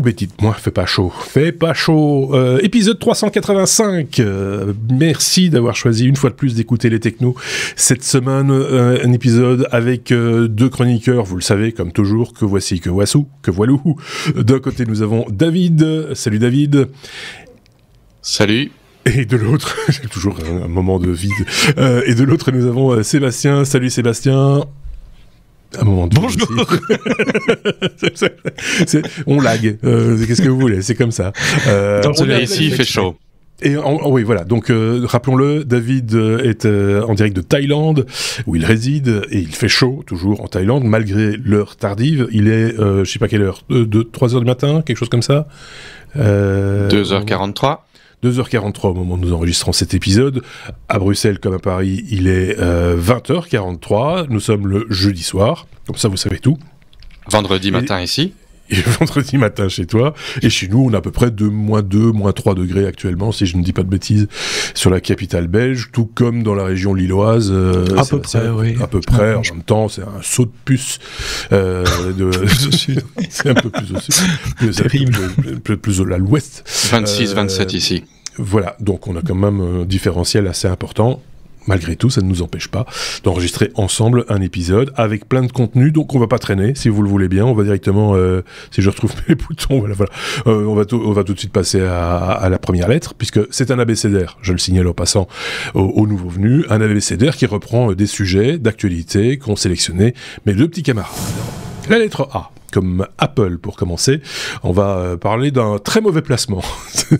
mais dites-moi, fait pas chaud. Épisode 385. Merci d'avoir choisi une fois de plus d'écouter les technos. Cette semaine, un épisode avec deux chroniqueurs, vous le savez, comme toujours, que voici, que voici, que voilou. D'un côté, nous avons David. Salut David. Salut. Et de l'autre, j'ai toujours un moment de vide. Et de l'autre, nous avons Sébastien. Salut Sébastien. Un moment de bonjour. On lag. Qu'est-ce que vous voulez? C'est comme ça. Ici, il fait chaud. Et oui, voilà. Donc, rappelons-le, David est en direct de Thaïlande, où il réside, et il fait chaud, toujours en Thaïlande, malgré l'heure tardive. Il est, je sais pas quelle heure, 3h du matin, quelque chose comme ça 2h43. 2h43 au moment où nous enregistrons cet épisode. À Bruxelles comme à Paris, il est 20h43. Nous sommes le jeudi soir. Comme ça, vous savez tout. Vendredi matin ici. Et vendredi matin chez toi. Et chez nous, on a à peu près de -2, -3 degrés actuellement, si je ne dis pas de bêtises, sur la capitale belge, tout comme dans la région lilloise. À peu près, oui. À peu près. En même temps, c'est un saut de puce c'est un peu plus au sud. Plus à l'ouest. 26, 27 ici. Voilà. Donc, on a quand même un différentiel assez important. Malgré tout, ça ne nous empêche pas d'enregistrer ensemble un épisode avec plein de contenu, donc on va pas traîner, si vous le voulez bien, on va directement, si je retrouve mes boutons, voilà. On va tout de suite passer à la première lettre, puisque c'est un abécédaire, je le signale en passant aux nouveaux venus, un abécédaire qui reprend des sujets d'actualité qu'ont sélectionnés mes deux petits camarades. La lettre A. Comme Apple pour commencer, on va parler d'un très mauvais placement,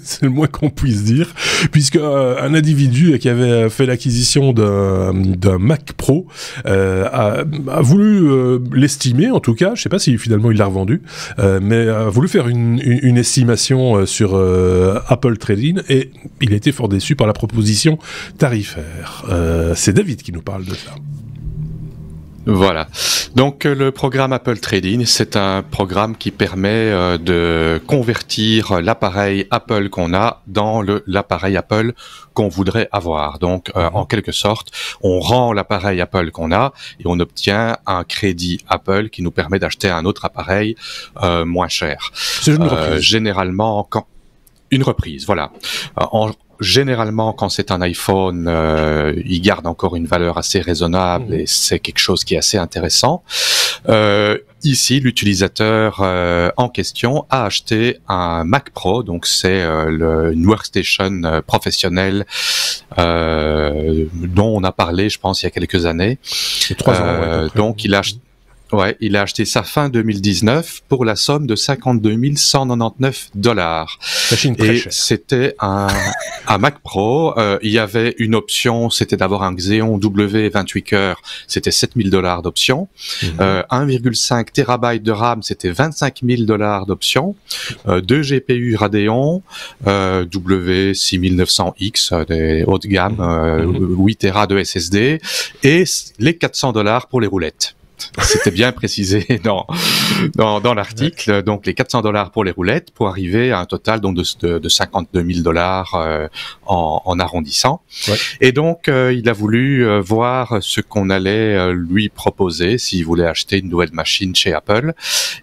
c'est le moins qu'on puisse dire, puisque un individu qui avait fait l'acquisition d'un Mac Pro a voulu l'estimer, en tout cas, je sais pas si finalement il l'a revendu, mais a voulu faire une estimation sur Apple Trade-in, et il a été fort déçu par la proposition tarifaire. C'est David qui nous parle de ça. Voilà. Donc le programme Apple Trade-in, c'est un programme qui permet de convertir l'appareil Apple qu'on a dans l'appareil Apple qu'on voudrait avoir. Donc en quelque sorte, on rend l'appareil Apple qu'on a et on obtient un crédit Apple qui nous permet d'acheter un autre appareil moins cher. C'est une reprise. Généralement, une reprise, voilà. Généralement, quand c'est un iPhone, il garde encore une valeur assez raisonnable et c'est quelque chose qui est assez intéressant. Ici, l'utilisateur en question a acheté un Mac Pro, donc c'est une workstation professionnelle dont on a parlé, je pense, il y a quelques années. C'est 3 ans. Donc, il a acheté ça fin 2019 pour la somme de $52 199. Et c'était un Mac Pro. Il y avait une option, c'était d'avoir un Xeon W28 cœurs, c'était $7,000 d'option. 1,5 TB de RAM, c'était $25,000 d'option. 2 GPU Radeon, W6900X, des haut de gamme, 8 Tera de SSD, et les $400 pour les roulettes. C'était bien précisé dans l'article. Donc les $400 pour les roulettes pour arriver à un total donc de $52,000 en arrondissant. Ouais. Et donc il a voulu voir ce qu'on allait lui proposer s'il voulait acheter une nouvelle machine chez Apple.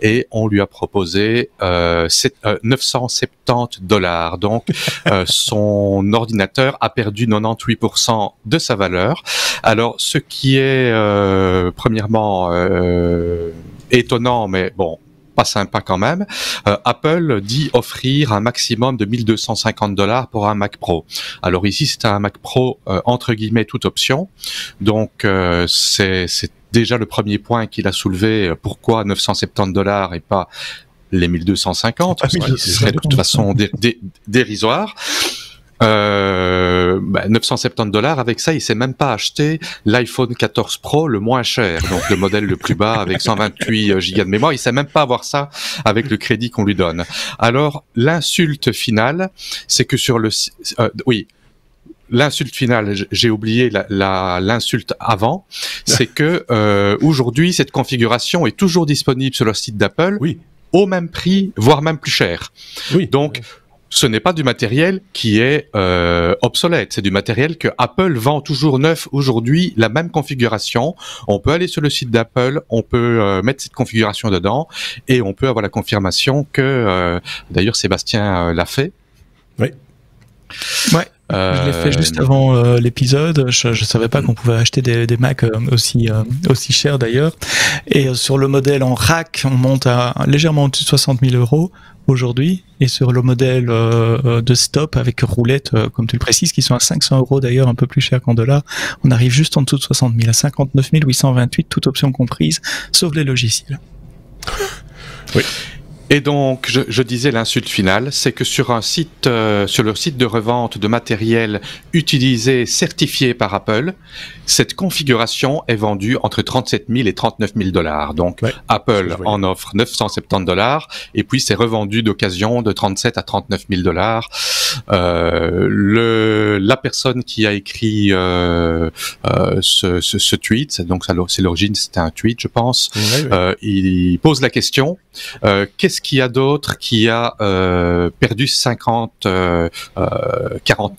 Et on lui a proposé $970. Donc son ordinateur a perdu 98% de sa valeur. Alors ce qui est premièrement étonnant, mais bon, pas sympa quand même. Apple dit offrir un maximum de $1,250 pour un Mac Pro. Alors ici, c'est un Mac Pro entre guillemets toute option. Donc c'est déjà le premier point qu'il a soulevé. Pourquoi $970 et pas les $1,250 parce que ce serait de toute façon dérisoire. $970, avec ça, il s'est même pas acheté l'iPhone 14 Pro le moins cher, donc le modèle le plus bas avec 128 Go de mémoire. Il sait même pas avoir ça avec le crédit qu'on lui donne. Alors, l'insulte finale, c'est que sur le... L'insulte finale, j'ai oublié l'insulte avant, c'est que aujourd'hui, cette configuration est toujours disponible sur le site d'Apple, au même prix, voire même plus cher. Donc, ce n'est pas du matériel qui est obsolète, c'est du matériel que Apple vend toujours neuf aujourd'hui, la même configuration. On peut aller sur le site d'Apple, on peut mettre cette configuration dedans et on peut avoir la confirmation que, d'ailleurs Sébastien l'a fait. Oui. Ouais. Je l'ai fait juste avant l'épisode. Je savais pas qu'on pouvait acheter des Mac aussi chers d'ailleurs. Et sur le modèle en rack, on monte à légèrement au-dessus de 60 000 € aujourd'hui. Et sur le modèle de stop avec roulette, comme tu le précises, qui sont à 500 € d'ailleurs, un peu plus cher qu'en dollars, on arrive juste en dessous de 60 000, à 59 828, toute option comprise, sauf les logiciels. Oui. Et donc, je disais l'insulte finale, c'est que sur un site, sur le site de revente de matériel utilisé, certifié par Apple, cette configuration est vendue entre 37 000 et 39 000 $. Donc, ouais, Apple en offre 970 $, et puis c'est revendu d'occasion de 37 à 39 000 $. La personne qui a écrit ce tweet, donc c'est l'origine, c'était un tweet, je pense, il pose la question, qu'est-ce qu'il y a d'autre qui a perdu 49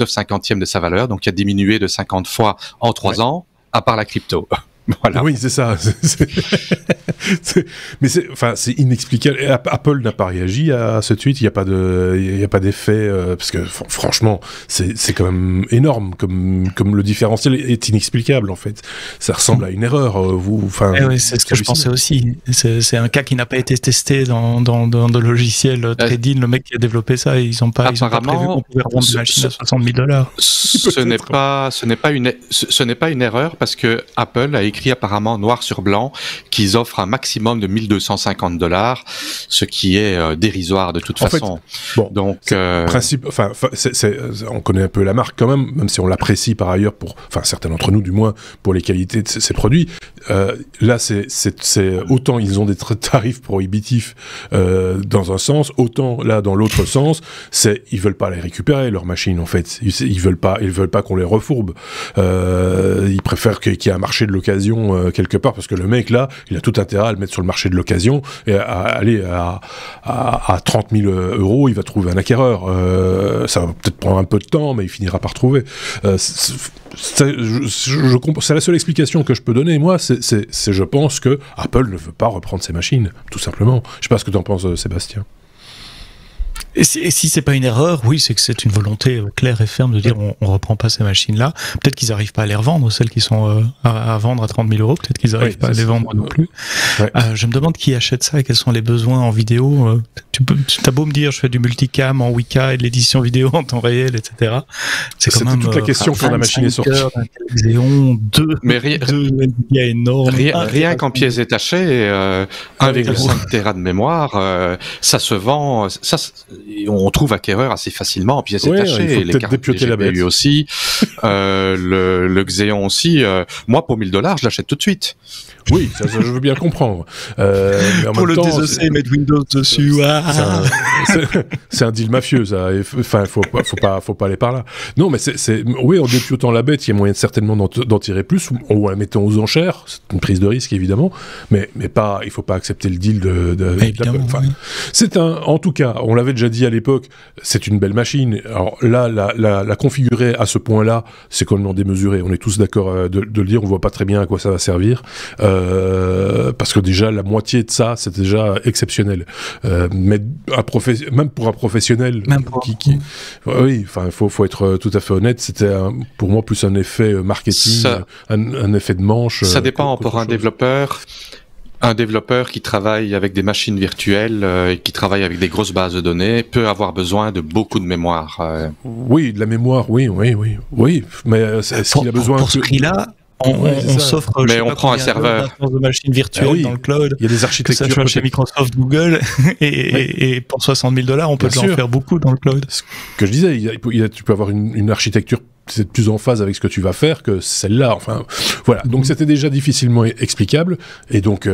cinquantièmes de sa valeur, donc qui a diminué de 50 fois en 3 ans, à part la crypto. Voilà. Oui, c'est ça. Mais c'est inexplicable. Et Apple n'a pas réagi à ce tweet. Il n'y a pas d'effet parce que franchement, c'est quand même énorme. Comme le différentiel est inexplicable en fait. Ça ressemble à une erreur. Oui, c'est ce que je pensais aussi. C'est un cas qui n'a pas été testé dans le logiciel Trading. Le mec qui a développé ça, ils n'ont pas prévu qu'on pouvait revendre une machine à 60 000 $. Ce n'est pas une erreur parce que Apple a écrit apparemment noir sur blanc qu'ils offrent un maximum de 1 250 $, ce qui est dérisoire de toute façon. Bon, donc principe, on connaît un peu la marque quand même si on l'apprécie par ailleurs certains d'entre nous du moins pour les qualités de ces produits. Là, c'est autant ils ont des tarifs prohibitifs dans un sens, autant là dans l'autre sens, ils veulent pas les récupérer leurs machines en fait. Ils veulent pas qu'on les refourbe. Ils préfèrent qu'il y ait un marché de l'occasion quelque part, parce que le mec là, il a tout intérêt à le mettre sur le marché de l'occasion et à aller à 30 000 €, il va trouver un acquéreur. Ça va peut-être prendre un peu de temps, mais il finira par trouver. C'est la seule explication que je peux donner, moi, je pense que Apple ne veut pas reprendre ses machines, tout simplement. Je sais pas ce que tu en penses, Sébastien. Et si c'est pas une erreur, oui, c'est que c'est une volonté claire et ferme de dire on reprend pas ces machines-là. Peut-être qu'ils arrivent pas à les revendre, celles qui sont à vendre à 30 000 €. Peut-être qu'ils arrivent pas à les vendre non plus. Ouais. Je me demande qui achète ça et quels sont les besoins en vidéo. T'as beau me dire, je fais du multicam en 8K et de l'édition vidéo en temps réel, etc. C'est quand même toute la question quand la machine est sortie. Xeon 2, mais rien qu'en pièces détachées, 1,5 Tera de mémoire, ça se vend. On trouve acquéreur assez facilement en pièces détachées. Les cartes GPU aussi, le Xeon aussi. Moi, pour 1 000 $, je l'achète tout de suite. Oui, ça je veux bien comprendre. Mais en pour même le temps, désocer, mettre Windows dessus. C'est un deal mafieux, ça. Enfin, faut pas aller par là. Non, mais oui, en dépiotant la bête, il y a moyen certainement d'en tirer plus, ou en la mettant aux enchères. C'est une prise de risque, évidemment. Mais pas, il faut pas accepter le deal d'Apple. Enfin, en tout cas, on l'avait déjà dit à l'époque, c'est une belle machine. Alors là, la configurer à ce point-là, c'est complètement démesuré. On est tous d'accord de le dire. On voit pas très bien à quoi ça va servir. Parce que déjà, la moitié de ça, c'est déjà exceptionnel. Mais même pour un professionnel oui, enfin, faut être tout à fait honnête, c'était pour moi plus un effet marketing, un effet de manche. Ça dépend pour un développeur. Un développeur qui travaille avec des machines virtuelles et qui travaille avec des grosses bases de données peut avoir besoin de beaucoup de mémoire. Oui, de la mémoire, oui. Mais est-ce qu'il a besoin pour ce prix-là, on s'offre. Mais on prend un serveur de machines virtuelles dans le cloud. Il y a des architectures. Que ça soit chez Microsoft, Google, et pour 60 000 $, on peut en faire beaucoup dans le cloud. Ce que je disais, tu peux avoir une architecture c'est plus en phase avec ce que tu vas faire que celle-là. Enfin, voilà. Donc c'était déjà difficilement explicable. Et donc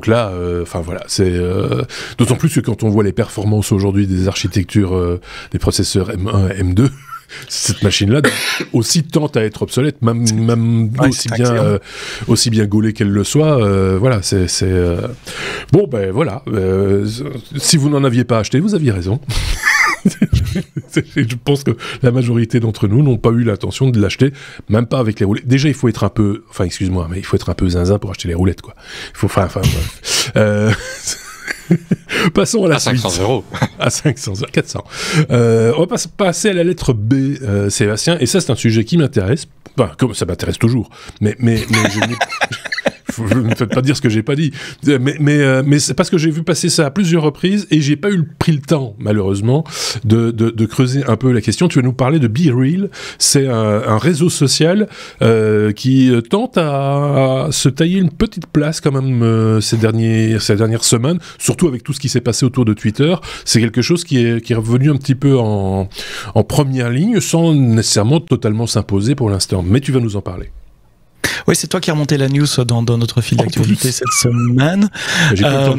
là, enfin voilà, c'est d'autant plus que quand on voit les performances aujourd'hui des architectures, des processeurs M1, M2. Cette machine-là aussi tente à être obsolète, même aussi bien gaulée qu'elle le soit. Voilà, c'est bon, ben voilà. Si vous n'en aviez pas acheté, vous aviez raison. Je pense que la majorité d'entre nous n'ont pas eu l'intention de l'acheter, même pas avec les roulettes. Déjà, il faut être un peu, enfin, excuse-moi, mais il faut être un peu zinzin pour acheter les roulettes, quoi. Il faut, enfin, passons à la suite. 500 €. À 500 €, 400. On va passer à la lettre B, Sébastien, et ça, c'est un sujet qui m'intéresse. Enfin, comme ça m'intéresse toujours, mais je ne me faites pas dire ce que j'ai pas dit. Mais c'est parce que j'ai vu passer ça à plusieurs reprises et j'ai pas pris le temps, malheureusement, de creuser un peu la question. Tu vas nous parler de BeReal. C'est un réseau social qui tente à se tailler une petite place quand même ces dernières semaines, surtout avec tout ce qui s'est passé autour de Twitter. C'est quelque chose qui est revenu un petit peu en première ligne, sans nécessairement totalement s'imposer pour l'instant. Mais tu vas nous en parler. Oui, c'est toi qui as remonté la news dans notre fil d'actualité cette semaine.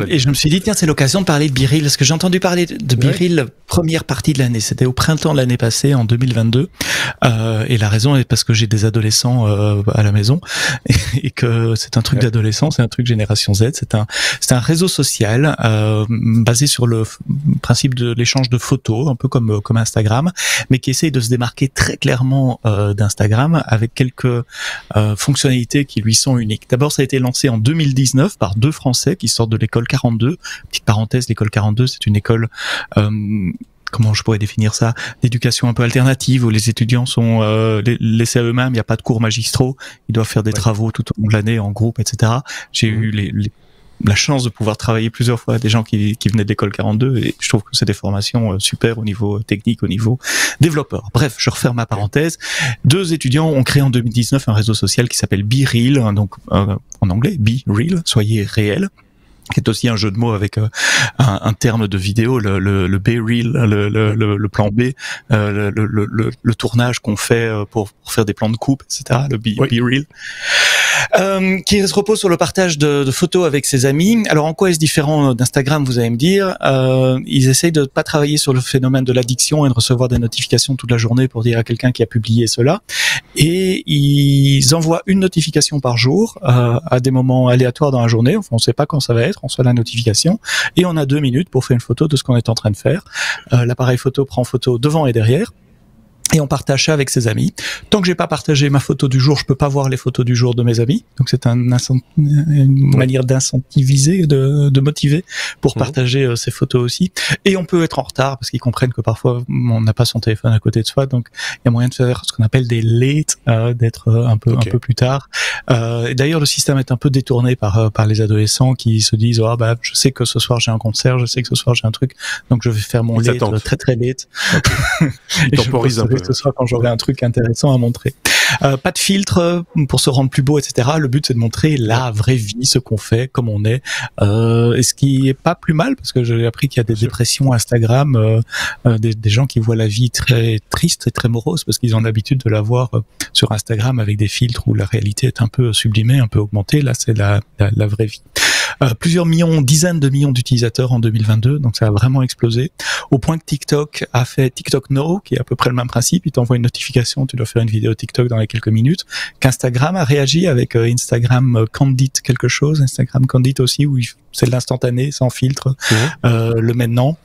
Et je me suis dit, tiens, c'est l'occasion de parler de BeReal, parce que j'ai entendu parler de BeReal première partie de l'année. C'était au printemps de l'année passée, en 2022. Et la raison est parce que j'ai des adolescents à la maison et que c'est un truc d'adolescent, c'est un truc génération Z. C'est un réseau social basé sur le principe de l'échange de photos, un peu comme Instagram, mais qui essaye de se démarquer très clairement d'Instagram avec quelques fonctionnalités qui lui sont uniques. D'abord, ça a été lancé en 2019 par 2 Français qui sortent de l'école 42. Petite parenthèse, l'école 42, c'est une école comment je pourrais définir ça, d'éducation un peu alternative où les étudiants sont laissés à eux-mêmes, il n'y a pas de cours magistraux, ils doivent faire des travaux tout au long de l'année en groupe, etc. J'ai eu la chance de pouvoir travailler plusieurs fois avec des gens qui venaient de l'école 42 et je trouve que c'est des formations super au niveau technique, au niveau développeur. Bref, je referme ma parenthèse. 2 étudiants ont créé en 2019 un réseau social qui s'appelle BeReal, donc en anglais, BeReal, soyez réel, qui est aussi un jeu de mots avec un terme de vidéo, le BeReal, le plan B, le tournage qu'on fait pour faire des plans de coupe, etc. Le BeReal. Qui se repose sur le partage de photos avec ses amis. Alors en quoi est-ce différent d'Instagram, vous allez me dire? Ils essayent de pas travailler sur le phénomène de l'addiction et de recevoir des notifications toute la journée pour dire à quelqu'un qui a publié cela. Et ils envoient une notification par jour à des moments aléatoires dans la journée. Enfin, on sait pas quand ça va être, on reçoit la notification et on a 2 minutes pour faire une photo de ce qu'on est en train de faire. L'appareil photo prend photo devant et derrière. Et on partage ça avec ses amis. Tant que j'ai pas partagé ma photo du jour, je peux pas voir les photos du jour de mes amis. Donc c'est une manière d'incentiviser, de motiver pour partager ces photos aussi. Et on peut être en retard parce qu'ils comprennent que parfois on n'a pas son téléphone à côté de soi. Donc il y a moyen de faire ce qu'on appelle des late, d'être un peu plus tard. Et d'ailleurs le système est un peu détourné par les adolescents qui se disent je sais que ce soir j'ai un concert, je sais que ce soir j'ai un truc, donc je vais faire mon late très très late. Ils temporisent un peu. Ce soir quand j'aurai un truc intéressant à montrer. Pas de filtre pour se rendre plus beau, etc. Le but c'est de montrer la vraie vie, ce qu'on fait, comme on est. Et ce qui est pas plus mal parce que j'ai appris qu'il y a des dépressions Instagram, des gens qui voient la vie très triste et très morose parce qu'ils ont l'habitude de la voir sur Instagram avec des filtres où la réalité est un peu sublimée, un peu augmentée. Là c'est la vraie vie. Plusieurs dizaines de millions d'utilisateurs en 2022, donc ça a vraiment explosé, au point que TikTok a fait TikTok Now, qui est à peu près le même principe, il t'envoie une notification, tu dois faire une vidéo TikTok dans les quelques minutes, qu'Instagram a réagi avec Instagram Candid quelque chose, Instagram Candid aussi, où c'est de l'instantané, sans filtre, le maintenant.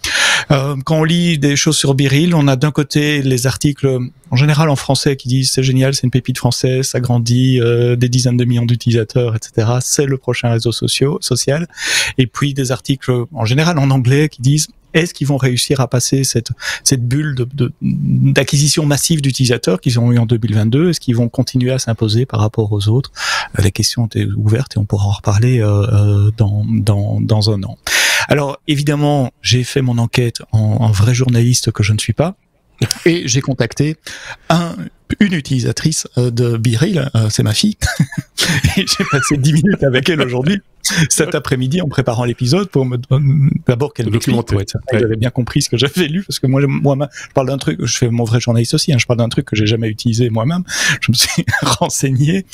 Quand on lit des choses sur BeReal, on a d'un côté les articles en général en français qui disent c'est génial, c'est une pépite française, ça grandit, des dizaines de millions d'utilisateurs, etc. C'est le prochain réseau social. Et puis des articles en général en anglais qui disent est-ce qu'ils vont réussir à passer cette bulle d'acquisition massive d'utilisateurs qu'ils ont eu en 2022? Est-ce qu'ils vont continuer à s'imposer par rapport aux autres? La question est ouverte et on pourra en reparler dans un an. Alors évidemment, j'ai fait mon enquête en vrai journaliste que je ne suis pas et j'ai contacté une utilisatrice de BeReal, c'est ma fille, et j'ai passé 10 minutes avec elle aujourd'hui, cet après-midi, en préparant l'épisode, pour me d'abord qu'elle m'explique, pour être certain que j'avais bien compris ce que j'avais lu, parce que moi, je parle d'un truc, je fais mon vrai journaliste aussi, je parle d'un truc que j'ai jamais utilisé moi-même, je me suis renseigné,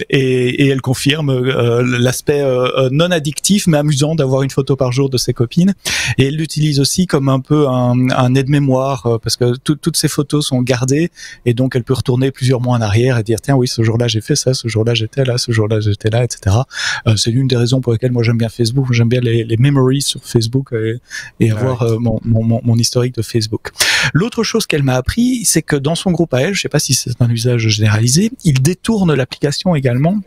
et elle confirme l'aspect non addictif, mais amusant d'avoir une photo par jour de ses copines, et elle l'utilise aussi comme un peu un aide-mémoire, parce que toutes ces photos sont gardées, et donc elle peut retourner plusieurs mois en arrière et dire tiens oui ce jour-là j'ai fait ça, ce jour-là j'étais là, ce jour-là j'étais là, etc. C'est l'une des raisons pour lesquelles moi j'aime bien Facebook. J'aime bien les memories sur Facebook et avoir mon historique de Facebook. L'autre chose qu'elle m'a appris, c'est que dans son groupe à elle, je sais pas si c'est un usage généralisé, il détourne l'application également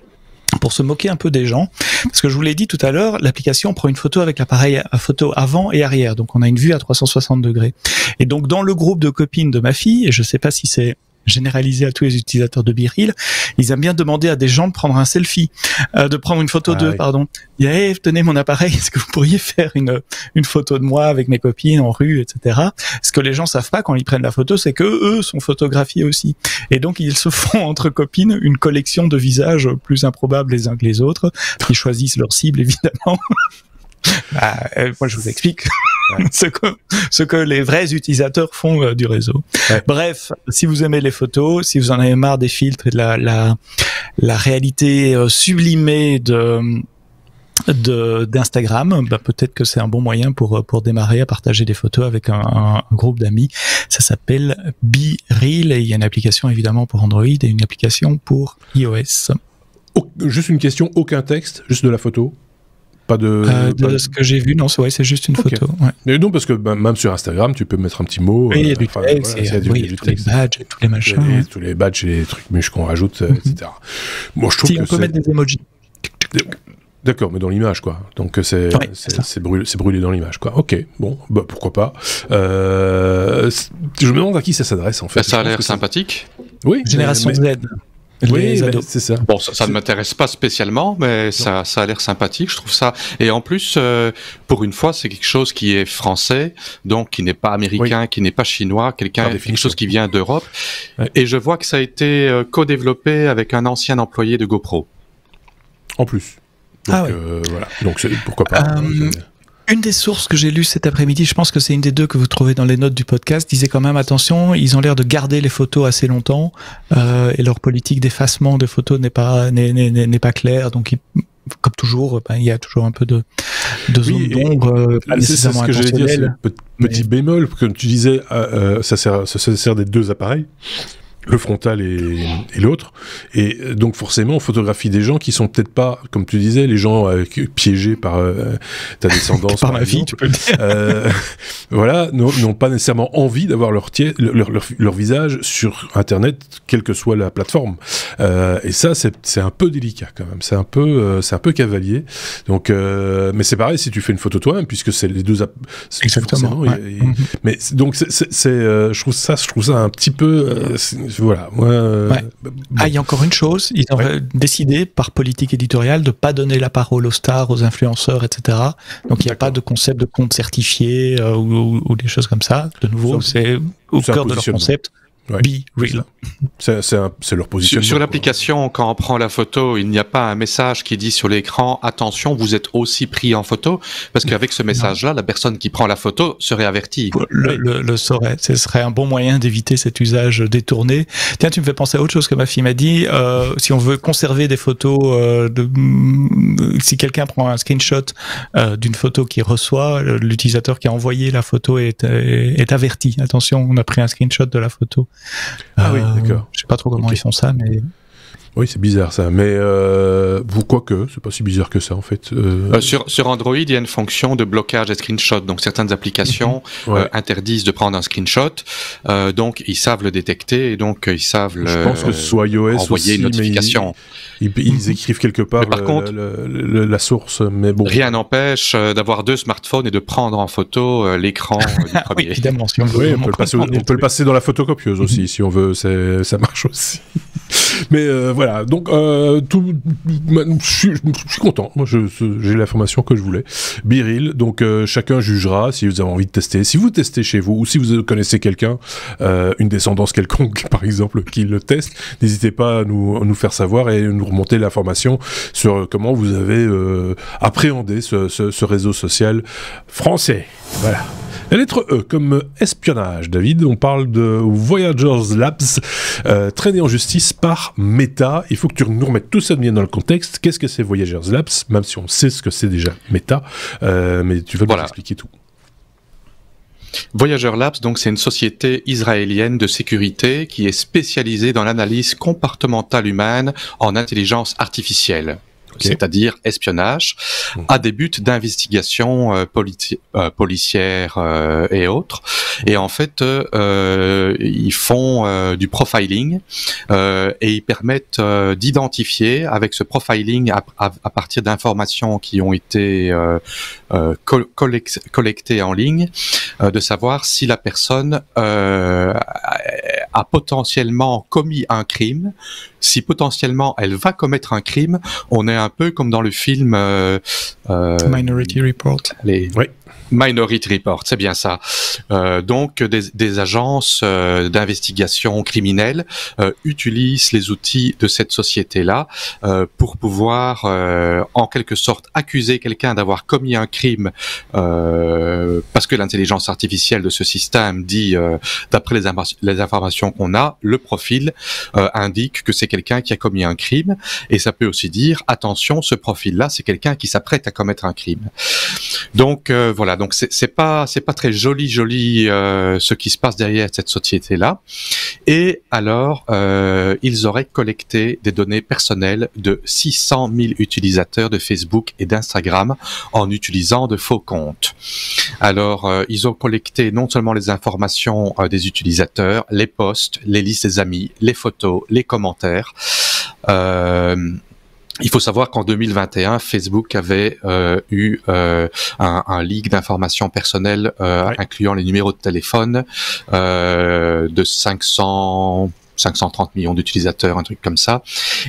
pour se moquer un peu des gens. Parce que je vous l'ai dit tout à l'heure, l'application prend une photo avec l'appareil à photo avant et arrière. Donc on a une vue à 360 degrés. Et donc dans le groupe de copines de ma fille, et je sais pas si c'est généralisé à tous les utilisateurs de BeReal, ils aiment bien demander à des gens de prendre un selfie, de prendre une photo d'eux, pardon. Il y a, hey, tenez mon appareil, est-ce que vous pourriez faire une photo de moi avec mes copines en rue, etc. Ce que les gens savent pas quand ils prennent la photo, c'est que eux sont photographiés aussi. Et donc ils se font entre copines une collection de visages plus improbables les uns que les autres. Ils choisissent leur cible évidemment. Moi je vous explique. Ce que les vrais utilisateurs font du réseau. Ouais. Bref, si vous aimez les photos, si vous en avez marre des filtres et de la réalité sublimée d'Instagram, peut-être que c'est un bon moyen pour démarrer à partager des photos avec un groupe d'amis. Ça s'appelle BeReal et il y a une application évidemment pour Android et une application pour iOS. Juste une question, aucun texte, juste de la photo? Pas de ce que j'ai vu, non, c'est juste une photo. Ouais. Mais non, parce que même sur Instagram, tu peux mettre un petit mot. Oui, il y a du texte, il y a tous les badges et tous les machins. Tous les badges et les trucs mûches qu'on rajoute, etc. Moi, je trouve on peut mettre des emojis. D'accord, mais dans l'image, quoi. Donc c'est brûlé dans l'image, quoi. Ok, bon, pourquoi pas. Je me demande à qui ça s'adresse, en fait. Ça a l'air sympathique. Oui. Génération Z. Oui, c'est ça. Bon, ça ne m'intéresse pas spécialement, mais ça a l'air sympathique, je trouve ça. Et en plus, pour une fois, c'est quelque chose qui est français, donc qui n'est pas américain, qui n'est pas chinois, quelque chose qui vient d'Europe. Ouais. Et je vois que ça a été co-développé avec un ancien employé de GoPro. En plus. Donc, voilà. Donc pourquoi pas. Une des sources que j'ai lues cet après-midi, je pense que c'est une des deux que vous trouvez dans les notes du podcast, disait quand même attention, ils ont l'air de garder les photos assez longtemps et leur politique d'effacement de photos n'est pas claire, donc comme toujours, il y a toujours un peu de zone d'ombre. C'est ce que j'allais dire, c'est petit bémol, comme tu disais, ça sert des deux appareils. Le frontal et l'autre, et donc forcément on photographie des gens qui sont peut-être pas, comme tu disais, les gens piégés par ta descendance par ma vie, tu peux le dire. Voilà, n'ont pas nécessairement envie d'avoir leur visage sur Internet, quelle que soit la plateforme. Et ça, c'est un peu délicat quand même. C'est un peu cavalier. Donc, mais c'est pareil si tu fais une photo toi-même, puisque c'est les deux. Exactement. Ouais. Mais donc je trouve ça un petit peu. Voilà. Bon. Il y a encore une chose, ils ont décidé par politique éditoriale de pas donner la parole aux stars, aux influenceurs, etc. Donc il n'y a pas de concept de compte certifié ou des choses comme ça. De nouveau, c'est au cœur de leur concept. Ouais, BeReal. C'est leur position. Sur l'application, quand on prend la photo, il n'y a pas un message qui dit sur l'écran « Attention, vous êtes aussi pris en photo », parce qu'avec ce message-là, la personne qui prend la photo serait avertie. Le saurait. Ce serait un bon moyen d'éviter cet usage détourné. Tiens, tu me fais penser à autre chose que ma fille m'a dit. Si on veut conserver des photos, si quelqu'un prend un screenshot d'une photo qu'il reçoit, l'utilisateur qui a envoyé la photo est averti. Attention, on a pris un screenshot de la photo. Oui, d'accord. Je sais pas trop comment ils font ça, mais... Oui, c'est bizarre ça, mais quoique, c'est pas si bizarre que ça en fait. Sur Android, il y a une fonction de blocage des screenshots, donc certaines applications interdisent de prendre un screenshot, donc ils savent le détecter et donc ils savent Je pense que ce soit iOS envoyer aussi, une notification. Ils écrivent quelque part par contre, la source, mais bon. Rien n'empêche d'avoir deux smartphones et de prendre en photo l'écran du premier. Oui, évidemment, si on veut. On peut le passer dans la photocopieuse aussi, si on veut, ça marche aussi. Mais voilà, donc je suis content. Moi, j'ai l'information que je voulais. BeReal, donc chacun jugera si vous avez envie de tester. Si vous testez chez vous ou si vous connaissez quelqu'un, une descendance quelconque, par exemple, qui le teste, n'hésitez pas à nous faire savoir et nous remonter l'information sur comment vous avez appréhendé ce réseau social français. Voilà. La lettre E, comme espionnage, David, on parle de Voyagers Labs, traîné en justice par Meta. Il faut que tu nous remettes tout ça bien dans le contexte. Qu'est-ce que c'est Voyagers Labs, même si on sait ce que c'est déjà Meta, mais tu vas nous expliquer tout. Voyager Labs, donc, c'est une société israélienne de sécurité qui est spécialisée dans l'analyse comportementale humaine en intelligence artificielle. c'est-à-dire espionnage, à des buts d'investigation policière et autres. Et en fait, ils font du profiling et ils permettent d'identifier avec ce profiling à partir d'informations qui ont été collectées en ligne, de savoir si la personne a potentiellement commis un crime. Si potentiellement elle va commettre un crime, on est un peu comme dans le film Minority Report. Oui. Minority Report, c'est bien ça. Donc des agences d'investigation criminelle utilisent les outils de cette société-là pour pouvoir en quelque sorte accuser quelqu'un d'avoir commis un crime parce que l'intelligence artificielle de ce système dit, d'après les informations qu'on a, le profil indique que c'est quelqu'un qui a commis un crime, et ça peut aussi dire attention, ce profil-là, c'est quelqu'un qui s'apprête à commettre un crime. Donc voilà. Donc c'est pas très joli ce qui se passe derrière cette société-là. Et alors ils auraient collecté des données personnelles de 600 000 utilisateurs de Facebook et d'Instagram en utilisant de faux comptes. Alors ils ont collecté non seulement les informations des utilisateurs, les posts, les listes des amis, les photos, les commentaires. Il faut savoir qu'en 2021, Facebook avait eu un leak d'informations personnelles incluant les numéros de téléphone de 530 millions d'utilisateurs, un truc comme ça.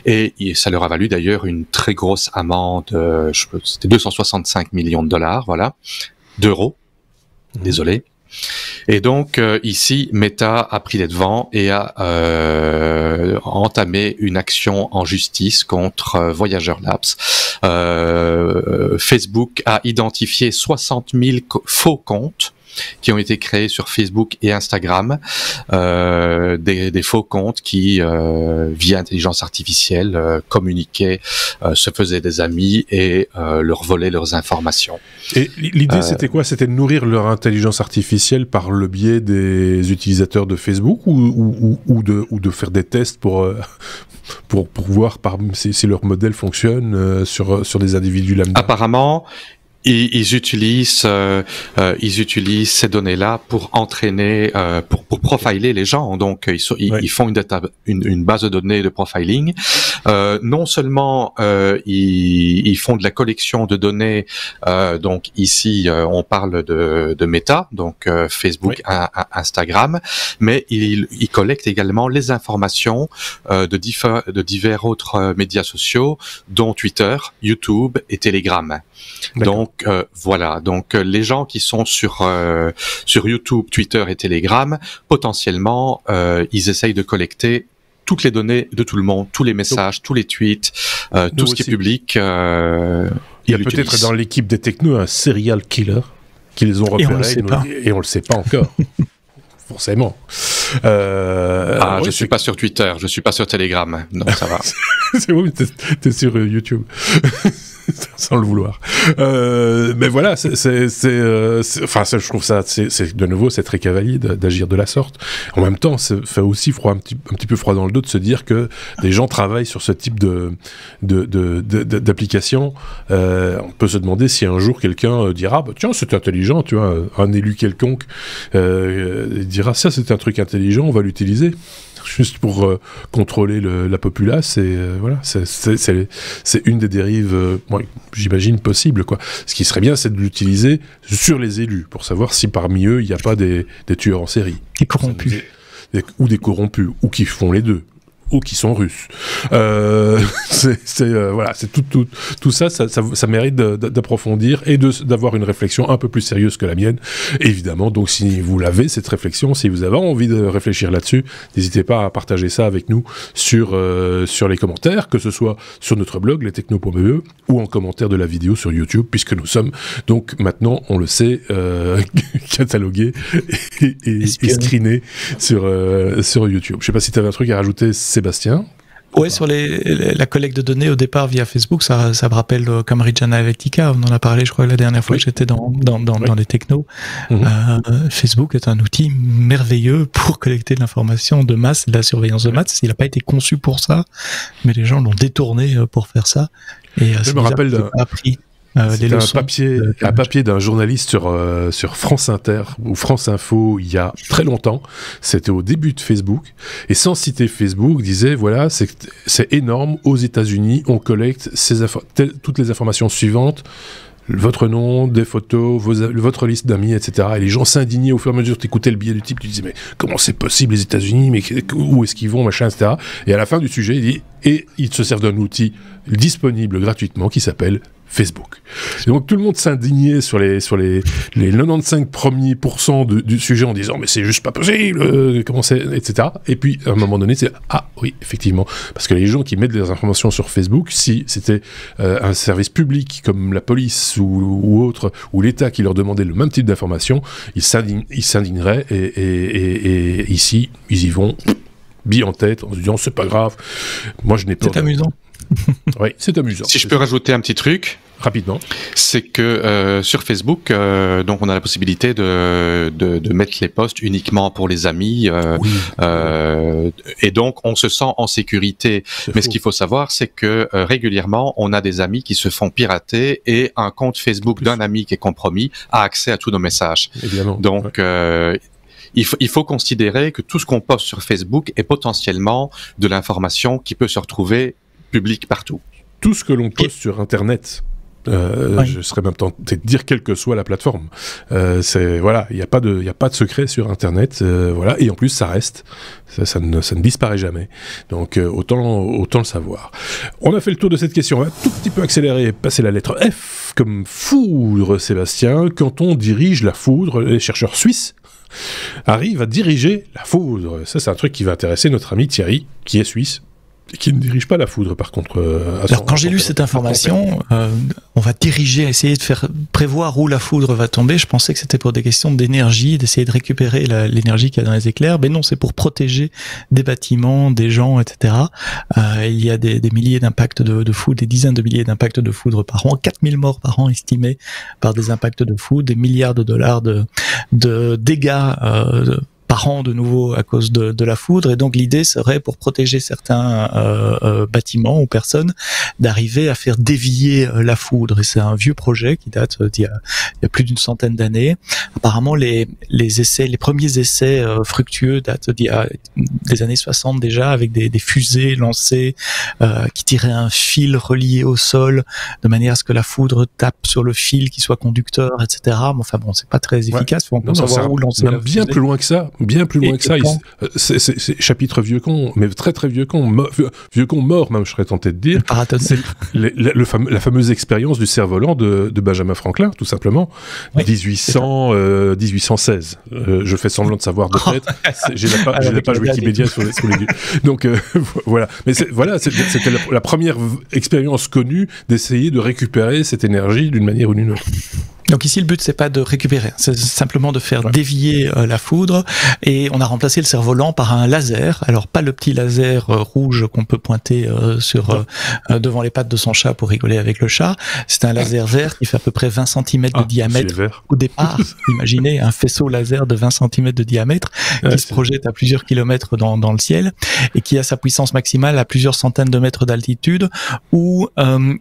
Et ça leur a valu d'ailleurs une très grosse amende, c'était 265 millions de dollars, voilà, d'euros. Désolé. Et donc ici, Meta a pris les devants et a entamé une action en justice contre Voyager Labs. Facebook a identifié 60 000 faux comptes qui ont été créés sur Facebook et Instagram, des faux comptes qui, via intelligence artificielle, communiquaient, se faisaient des amis et leur volaient leurs informations. Et l'idée, c'était quoi? C'était de nourrir leur intelligence artificielle par le biais des utilisateurs de Facebook ou de faire des tests pour voir si leur modèle fonctionne sur des individus lambda? Apparemment, ils utilisent ces données-là pour entraîner, pour profiler les gens. Donc ils font une base de données de profiling. Non seulement ils font de la collection de données. Donc ici on parle de Meta, donc Facebook, Instagram, mais ils collectent également les informations de divers autres médias sociaux, dont Twitter, YouTube et Telegram. Donc voilà, donc les gens qui sont sur YouTube, Twitter et Telegram, potentiellement, ils essayent de collecter toutes les données de tout le monde, tous les messages, tous les tweets, tout ce qui est public. Il y a peut-être dans l'équipe des technos un serial killer qui les ont repérés et on le sait pas encore. Forcément. Je suis pas sur Twitter, je suis pas sur Telegram. Non, ça va. C'est bon, t'es sur YouTube. Sans le vouloir. Mais voilà, je trouve ça, de nouveau, c'est très cavalier d'agir de la sorte. En même temps, ça fait aussi un petit peu froid dans le dos de se dire que des gens travaillent sur ce type d'application. On peut se demander si un jour quelqu'un dira, tiens, c'est intelligent, tu vois, un élu quelconque dira, ça, c'est un truc intelligent, on va l'utiliser. Juste pour contrôler la populace, et voilà, c'est une des dérives, j'imagine, possibles, quoi. Ce qui serait bien, c'est de l'utiliser sur les élus, pour savoir si parmi eux, il n'y a pas des tueurs en série. Des corrompus. Ou des corrompus, ou qui font les deux. Ou qui sont russes. Voilà, c'est tout ça, ça mérite d'approfondir et d'avoir une réflexion un peu plus sérieuse que la mienne, évidemment. Donc, si vous l'avez, cette réflexion, si vous avez envie de réfléchir là-dessus, n'hésitez pas à partager ça avec nous sur les commentaires, que ce soit sur notre blog, lestechno.be, ou en commentaire de la vidéo sur YouTube, puisque nous sommes donc maintenant, on le sait, catalogués et screenés sur YouTube. Je sais pas si tu avais un truc à rajouter, Sébastien. Ouais, sur la collecte de données au départ via Facebook, ça me rappelle Cambridge Analytica. On en a parlé, je crois, la dernière fois que j'étais dans les technos. Facebook est un outil merveilleux pour collecter de l'information de masse, de la surveillance de masse. Il n'a pas été conçu pour ça, mais les gens l'ont détourné pour faire ça. Et je me rappelle les leçons un papier d'un journaliste sur France Inter ou France Info il y a très longtemps. C'était au début de Facebook, et sans citer Facebook, disait voilà, c'est énorme. Aux États-Unis, on collecte toutes les informations suivantes. Votre nom, des photos, votre liste d'amis, etc. Et les gens s'indignaient au fur et à mesure que tu écoutais le billet du type, tu disais mais comment c'est possible les États-Unis, mais où est-ce qu'ils vont, machin, etc. Et à la fin du sujet, il dit et ils se servent d'un outil disponible gratuitement qui s'appelle Facebook. Et donc tout le monde s'indignait sur les 95 premiers pourcents du sujet en disant mais c'est juste pas possible, comment c'est, etc. Et puis à un moment donné c'est ah oui effectivement, parce que les gens qui mettent des informations sur Facebook, si c'était un service public comme la police ou autre, ou l'État qui leur demandait le même type d'informations, ils s'indigneraient et ici ils y vont bille en tête en se disant c'est pas grave, moi je n'ai pas. C'est amusant. Oui, c'est amusant. Si je peux rajouter un petit truc rapidement, c'est que sur Facebook, donc on a la possibilité de mettre les posts uniquement pour les amis, et donc on se sent en sécurité. Mais ce qu'il faut savoir, c'est que régulièrement, on a des amis qui se font pirater et un compte Facebook d'un ami qui est compromis a accès à tous nos messages. Évidemment. Donc il faut considérer que tout ce qu'on poste sur Facebook est potentiellement de l'information qui peut se retrouver publique partout. Tout ce que l'on poste sur Internet, je serais même tenté de dire quelle que soit la plateforme. Voilà, il n'y a pas de secret sur Internet, voilà, et en plus ça reste, ça ne disparaît jamais. Donc autant le savoir. On a fait le tour de cette question. On va un tout petit peu accélérer et passer la lettre F comme foudre, Sébastien. Quand on dirige la foudre, les chercheurs suisses arrivent à diriger la foudre. Ça, c'est un truc qui va intéresser notre ami Thierry, qui est suisse. Et qui ne dirige pas la foudre, par contre. Alors, quand j'ai lu cette information, on va diriger, essayer de faire prévoir où la foudre va tomber. Je pensais que c'était pour des questions d'énergie, d'essayer de récupérer l'énergie qu'il y a dans les éclairs. Mais non, c'est pour protéger des bâtiments, des gens, etc. Il y a des milliers d'impacts de foudre, des dizaines de milliers d'impacts de foudre par an, 4000 morts par an estimés par des impacts de foudre, des milliards de dollars de dégâts par an de nouveau à cause de la foudre, et donc l'idée serait pour protéger certains bâtiments ou personnes d'arriver à faire dévier la foudre, et c'est un vieux projet qui date d'il y a plus d'une centaine d'années. Apparemment les premiers essais fructueux datent d'il y a des années 60 déjà, avec des fusées lancées qui tiraient un fil relié au sol de manière à ce que la foudre tape sur le fil qui soit conducteur, etc. Mais enfin bon, c'est pas très efficace, faut encore savoir où lancer la fusée. Bien plus loin que ça. C'est chapitre vieux con, mais très très vieux con mort même, je serais tenté de dire. C'est la fameuse expérience du cerf-volant de Benjamin Franklin, tout simplement. 1816. Je fais semblant de savoir de tête. J'ai la page Wikipédia sur les yeux. Donc voilà. Mais c'était la première expérience connue d'essayer de récupérer cette énergie d'une manière ou d'une autre. Donc ici, le but, c'est pas de récupérer, c'est simplement de faire dévier la foudre, et on a remplacé le cerf-volant par un laser. Alors pas le petit laser rouge qu'on peut pointer devant les pattes de son chat pour rigoler avec le chat. C'est un laser vert qui fait à peu près 20 cm de diamètre au départ. Imaginez un faisceau laser de 20 cm de diamètre qui se projette à plusieurs kilomètres dans le ciel et qui a sa puissance maximale à plusieurs centaines de mètres d'altitude, où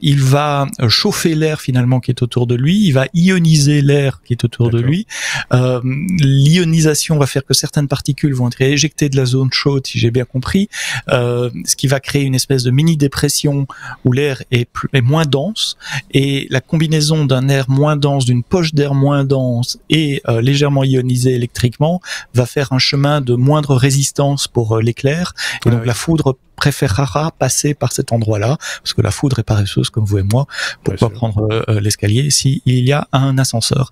il va chauffer l'air finalement qui est autour de lui, il va ioniser l'air qui est autour de lui. L'ionisation va faire que certaines particules vont être éjectées de la zone chaude, si j'ai bien compris, ce qui va créer une espèce de mini-dépression où l'air est moins dense, et la combinaison d'un air moins dense, d'une poche d'air moins dense et légèrement ionisée électriquement va faire un chemin de moindre résistance pour l'éclair, et donc la foudre préférera passer par cet endroit-là, parce que la foudre est paresseuse comme vous et moi. Pourquoi prendre l'escalier s'il y a un ascenseur?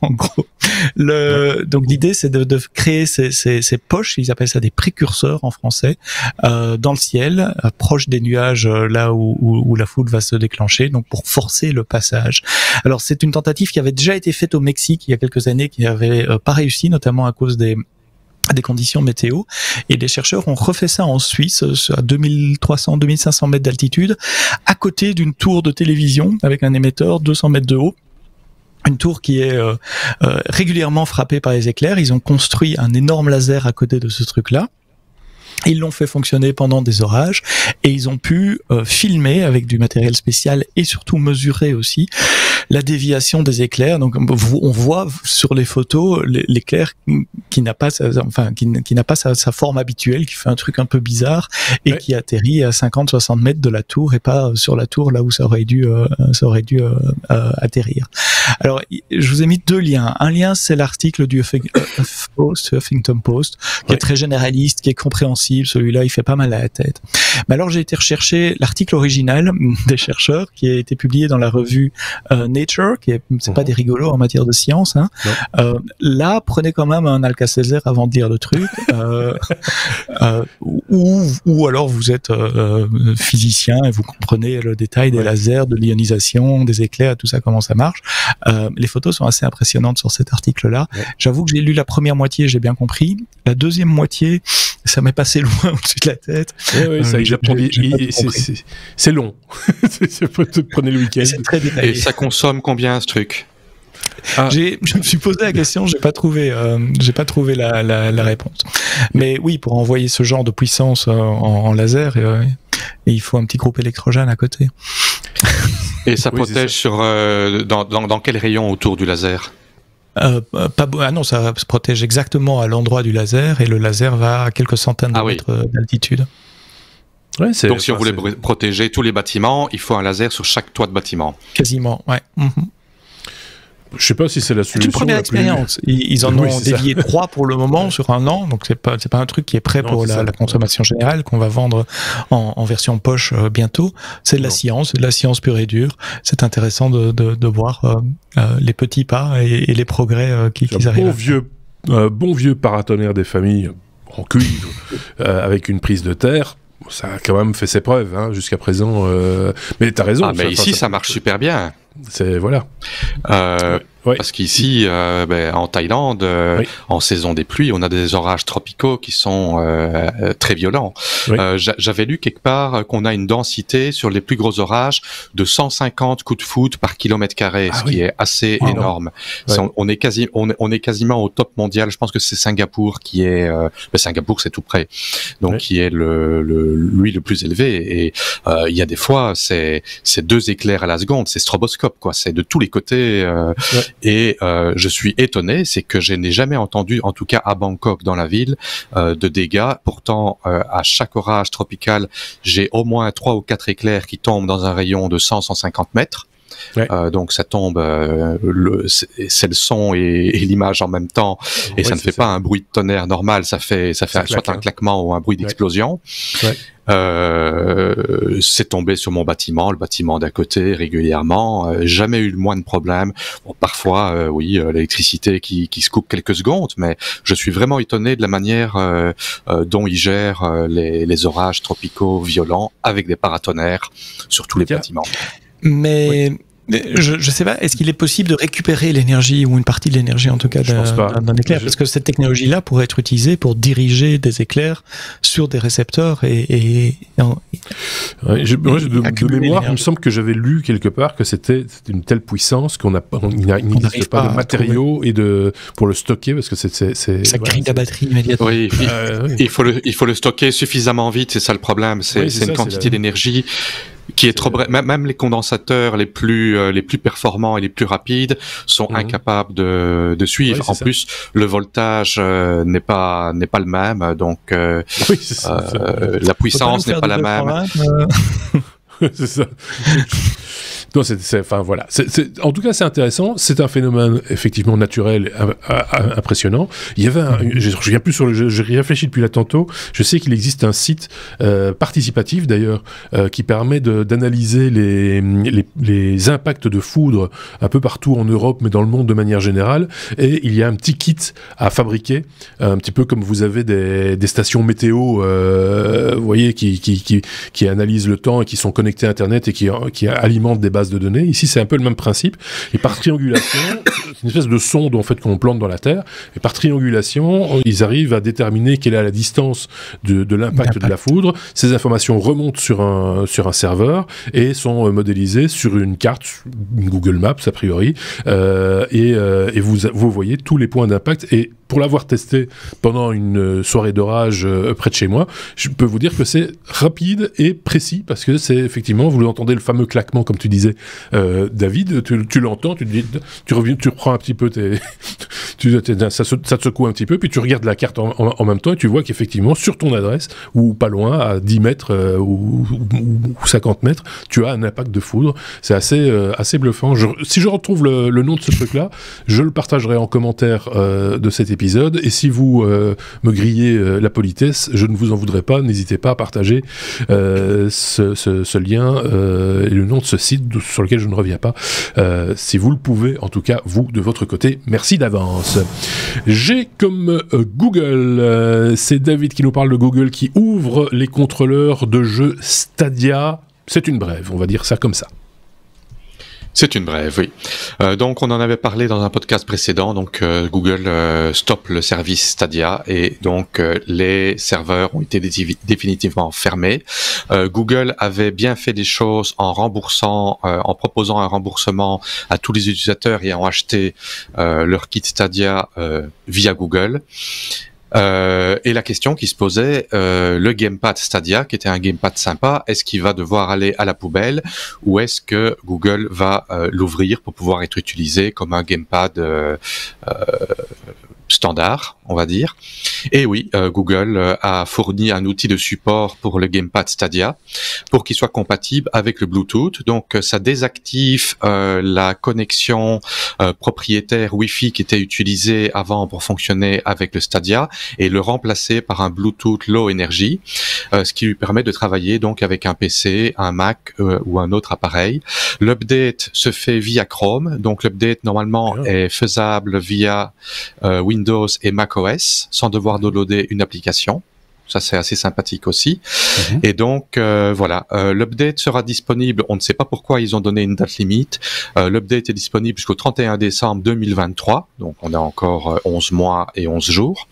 En gros, donc l'idée c'est de créer ces poches, ils appellent ça des précurseurs en français, dans le ciel, proche des nuages, là où la foudre va se déclencher, donc pour forcer le passage. Alors c'est une tentative qui avait déjà été faite au Mexique il y a quelques années, qui n'avait pas réussi, notamment à cause des des conditions météo, et les chercheurs ont refait ça en Suisse à 2300-2500 mètres d'altitude, à côté d'une tour de télévision avec un émetteur 200 mètres de haut. Une tour qui est régulièrement frappée par les éclairs. Ils ont construit un énorme laser à côté de ce truc-là. Ils l'ont fait fonctionner pendant des orages et ils ont pu filmer avec du matériel spécial et surtout mesurer aussi la déviation des éclairs. Donc on voit sur les photos l'éclair qui n'a pas qui n'a pas sa forme habituelle, qui fait un truc un peu bizarre et qui atterrit à 50-60 mètres de la tour et pas sur la tour là où ça aurait dû atterrir. Alors je vous ai mis 2 liens. Un lien, c'est l'article du Huffington Post qui est très généraliste, qui est compréhensible. Celui-là, il fait pas mal à la tête. Mais alors, j'ai été rechercher l'article original des chercheurs qui a été publié dans la revue Nature, c'est pas des rigolos en matière de science. Hein. Là, prenez quand même un Alka-Seltzer avant de lire le truc. Ou alors vous êtes physicien et vous comprenez le détail des lasers, de l'ionisation, des éclairs, tout ça, comment ça marche. Les photos sont assez impressionnantes sur cet article-là. J'avoue que j'ai lu la première moitié, j'ai bien compris. La deuxième moitié, ça m'est passé loin au-dessus de la tête. Oui, ça, c'est long. Prenez le week-end. C'est très détaillé. Et ça consomme combien ce truc? Je me suis posé la question, j'ai pas trouvé la réponse. Mais oui, pour envoyer ce genre de puissance en laser, et il faut un petit groupe électrogène à côté. Et ça protège sur dans quel rayon autour du laser? Non, ça se protège exactement à l'endroit du laser et le laser va à quelques centaines de mètres d'altitude. Ouais, donc si on voulait protéger tous les bâtiments, il faut un laser sur chaque toit de bâtiment. Quasiment, ouais. Je sais pas si c'est la solution. C'est une première expérience. Ils en ont dévié 3 pour le moment sur un an, donc c'est pas un truc qui est prêt pour la consommation générale qu'on va vendre en version poche bientôt. C'est de la science pure et dure. C'est intéressant de voir les petits pas et les progrès qu'ils arrivent. Bon vieux paratonnerre des familles en cuivre avec une prise de terre. Ça a quand même fait ses preuves jusqu'à présent. Mais t'as raison. Mais ici, ça marche super bien. C'est voilà. Parce qu'ici, en Thaïlande, en saison des pluies, on a des orages tropicaux qui sont très violents. J'avais lu quelque part qu'on a une densité sur les plus gros orages de 150 coups de foudre par kilomètre carré, ce qui est assez énorme. On est quasiment au top mondial. Je pense que c'est Singapour qui est. Singapour, c'est tout près, donc qui est lui le plus élevé. Et il y a des fois, c'est 2 éclairs à la seconde, c'est stroboscope, quoi. C'est de tous les côtés. Et je suis étonné, c'est que je n'ai jamais entendu, en tout cas à Bangkok, dans la ville, de dégâts. Pourtant, à chaque orage tropical, j'ai au moins 3 ou 4 éclairs qui tombent dans un rayon de 100-150 mètres. Donc ça tombe, c'est le son et l'image en même temps, et ça ne fait pas un bruit de tonnerre normal, ça fait soit un claquement ou un bruit d'explosion. C'est tombé sur mon bâtiment, le bâtiment d'à côté régulièrement, jamais eu le moindre problème. Bon, parfois, l'électricité qui se coupe quelques secondes, mais je suis vraiment étonné de la manière dont ils gèrent les orages tropicaux violents avec des paratonnerres sur tous les bâtiments. Mais je sais pas, est-ce qu'il est possible de récupérer l'énergie ou une partie de l'énergie en tout cas d'un éclair, parce que cette technologie-là pourrait être utilisée pour diriger des éclairs sur des récepteurs de mémoire, il me semble que j'avais lu quelque part que c'était une telle puissance qu'il n'existe pas de matériaux pour le stocker, parce que ça grille la batterie immédiatement. Oui, il faut le stocker suffisamment vite, c'est ça le problème, c'est une quantité d'énergie qui est trop même les condensateurs les plus performants et les plus rapides sont incapables de suivre. En plus, le voltage n'est pas le même, donc la puissance n'est pas la même. C'est ça. Non, voilà. En tout cas, c'est intéressant. C'est un phénomène effectivement naturel, impressionnant. Il y avait je reviens plus sur je réfléchis depuis là tantôt. Je sais qu'il existe un site participatif d'ailleurs qui permet d'analyser les impacts de foudre un peu partout en Europe, mais dans le monde de manière générale. Et il y a un petit kit à fabriquer, un petit peu comme vous avez des stations météo, vous voyez, qui analysent le temps et qui sont connectées connectés à Internet et qui alimentent des bases de données. Ici, c'est un peu le même principe. Et par triangulation, c'est une espèce de sonde en fait qu'on plante dans la Terre. Et par triangulation, ils arrivent à déterminer quelle est la distance de l'impact de la foudre. Ces informations remontent sur un serveur et sont modélisées sur une carte, une Google Maps a priori. Et vous voyez tous les points d'impact. Et pour l'avoir testé pendant une soirée d'orage près de chez moi, je peux vous dire que c'est rapide et précis parce que c'est effectivement, vous entendez le fameux claquement comme tu disais, David, tu l'entends, tu reprends un petit peu ça te secoue un petit peu, puis tu regardes la carte en même temps et tu vois qu'effectivement sur ton adresse ou pas loin, à 10 mètres ou 50 mètres, tu as un impact de foudre. C'est assez bluffant. Si je retrouve le nom de ce truc-là, je le partagerai en commentaire de cet épisode, et si vous me grillez la politesse, je ne vous en voudrais pas. N'hésitez pas à partager ce lien et le nom de ce site sur lequel je ne reviens pas, si vous le pouvez, en tout cas vous de votre côté, merci d'avance. J'ai comme Google, c'est David qui nous parle de Google qui ouvre les contrôleurs de jeux Stadia. C'est une brève, on va dire ça comme ça. C'est une brève, oui. Donc, on en avait parlé dans un podcast précédent. Donc, Google stoppe le service Stadia et donc les serveurs ont été définitivement fermés. Google avait bien fait des choses en remboursant, en proposant un remboursement à tous les utilisateurs ayant acheté leur kit Stadia via Google. Et la question qui se posait, le gamepad Stadia, qui était un gamepad sympa, est-ce qu'il va devoir aller à la poubelle ou est-ce que Google va l'ouvrir pour pouvoir être utilisé comme un gamepad standard, on va dire. Et oui, Google a fourni un outil de support pour le gamepad Stadia pour qu'il soit compatible avec le Bluetooth. Donc, ça désactive la connexion propriétaire Wi-Fi qui était utilisée avant pour fonctionner avec le Stadia et le remplacer par un Bluetooth Low Energy, ce qui lui permet de travailler donc avec un PC, un Mac ou un autre appareil. L'update se fait via Chrome. Donc, l'update normalement est faisable via Windows et macOS sans devoir downloader une application. Ça, c'est assez sympathique aussi. Et donc, voilà, l'update sera disponible. On ne sait pas pourquoi ils ont donné une date limite. L'update est disponible jusqu'au 31 décembre 2023. Donc, on a encore 11 mois et 11 jours.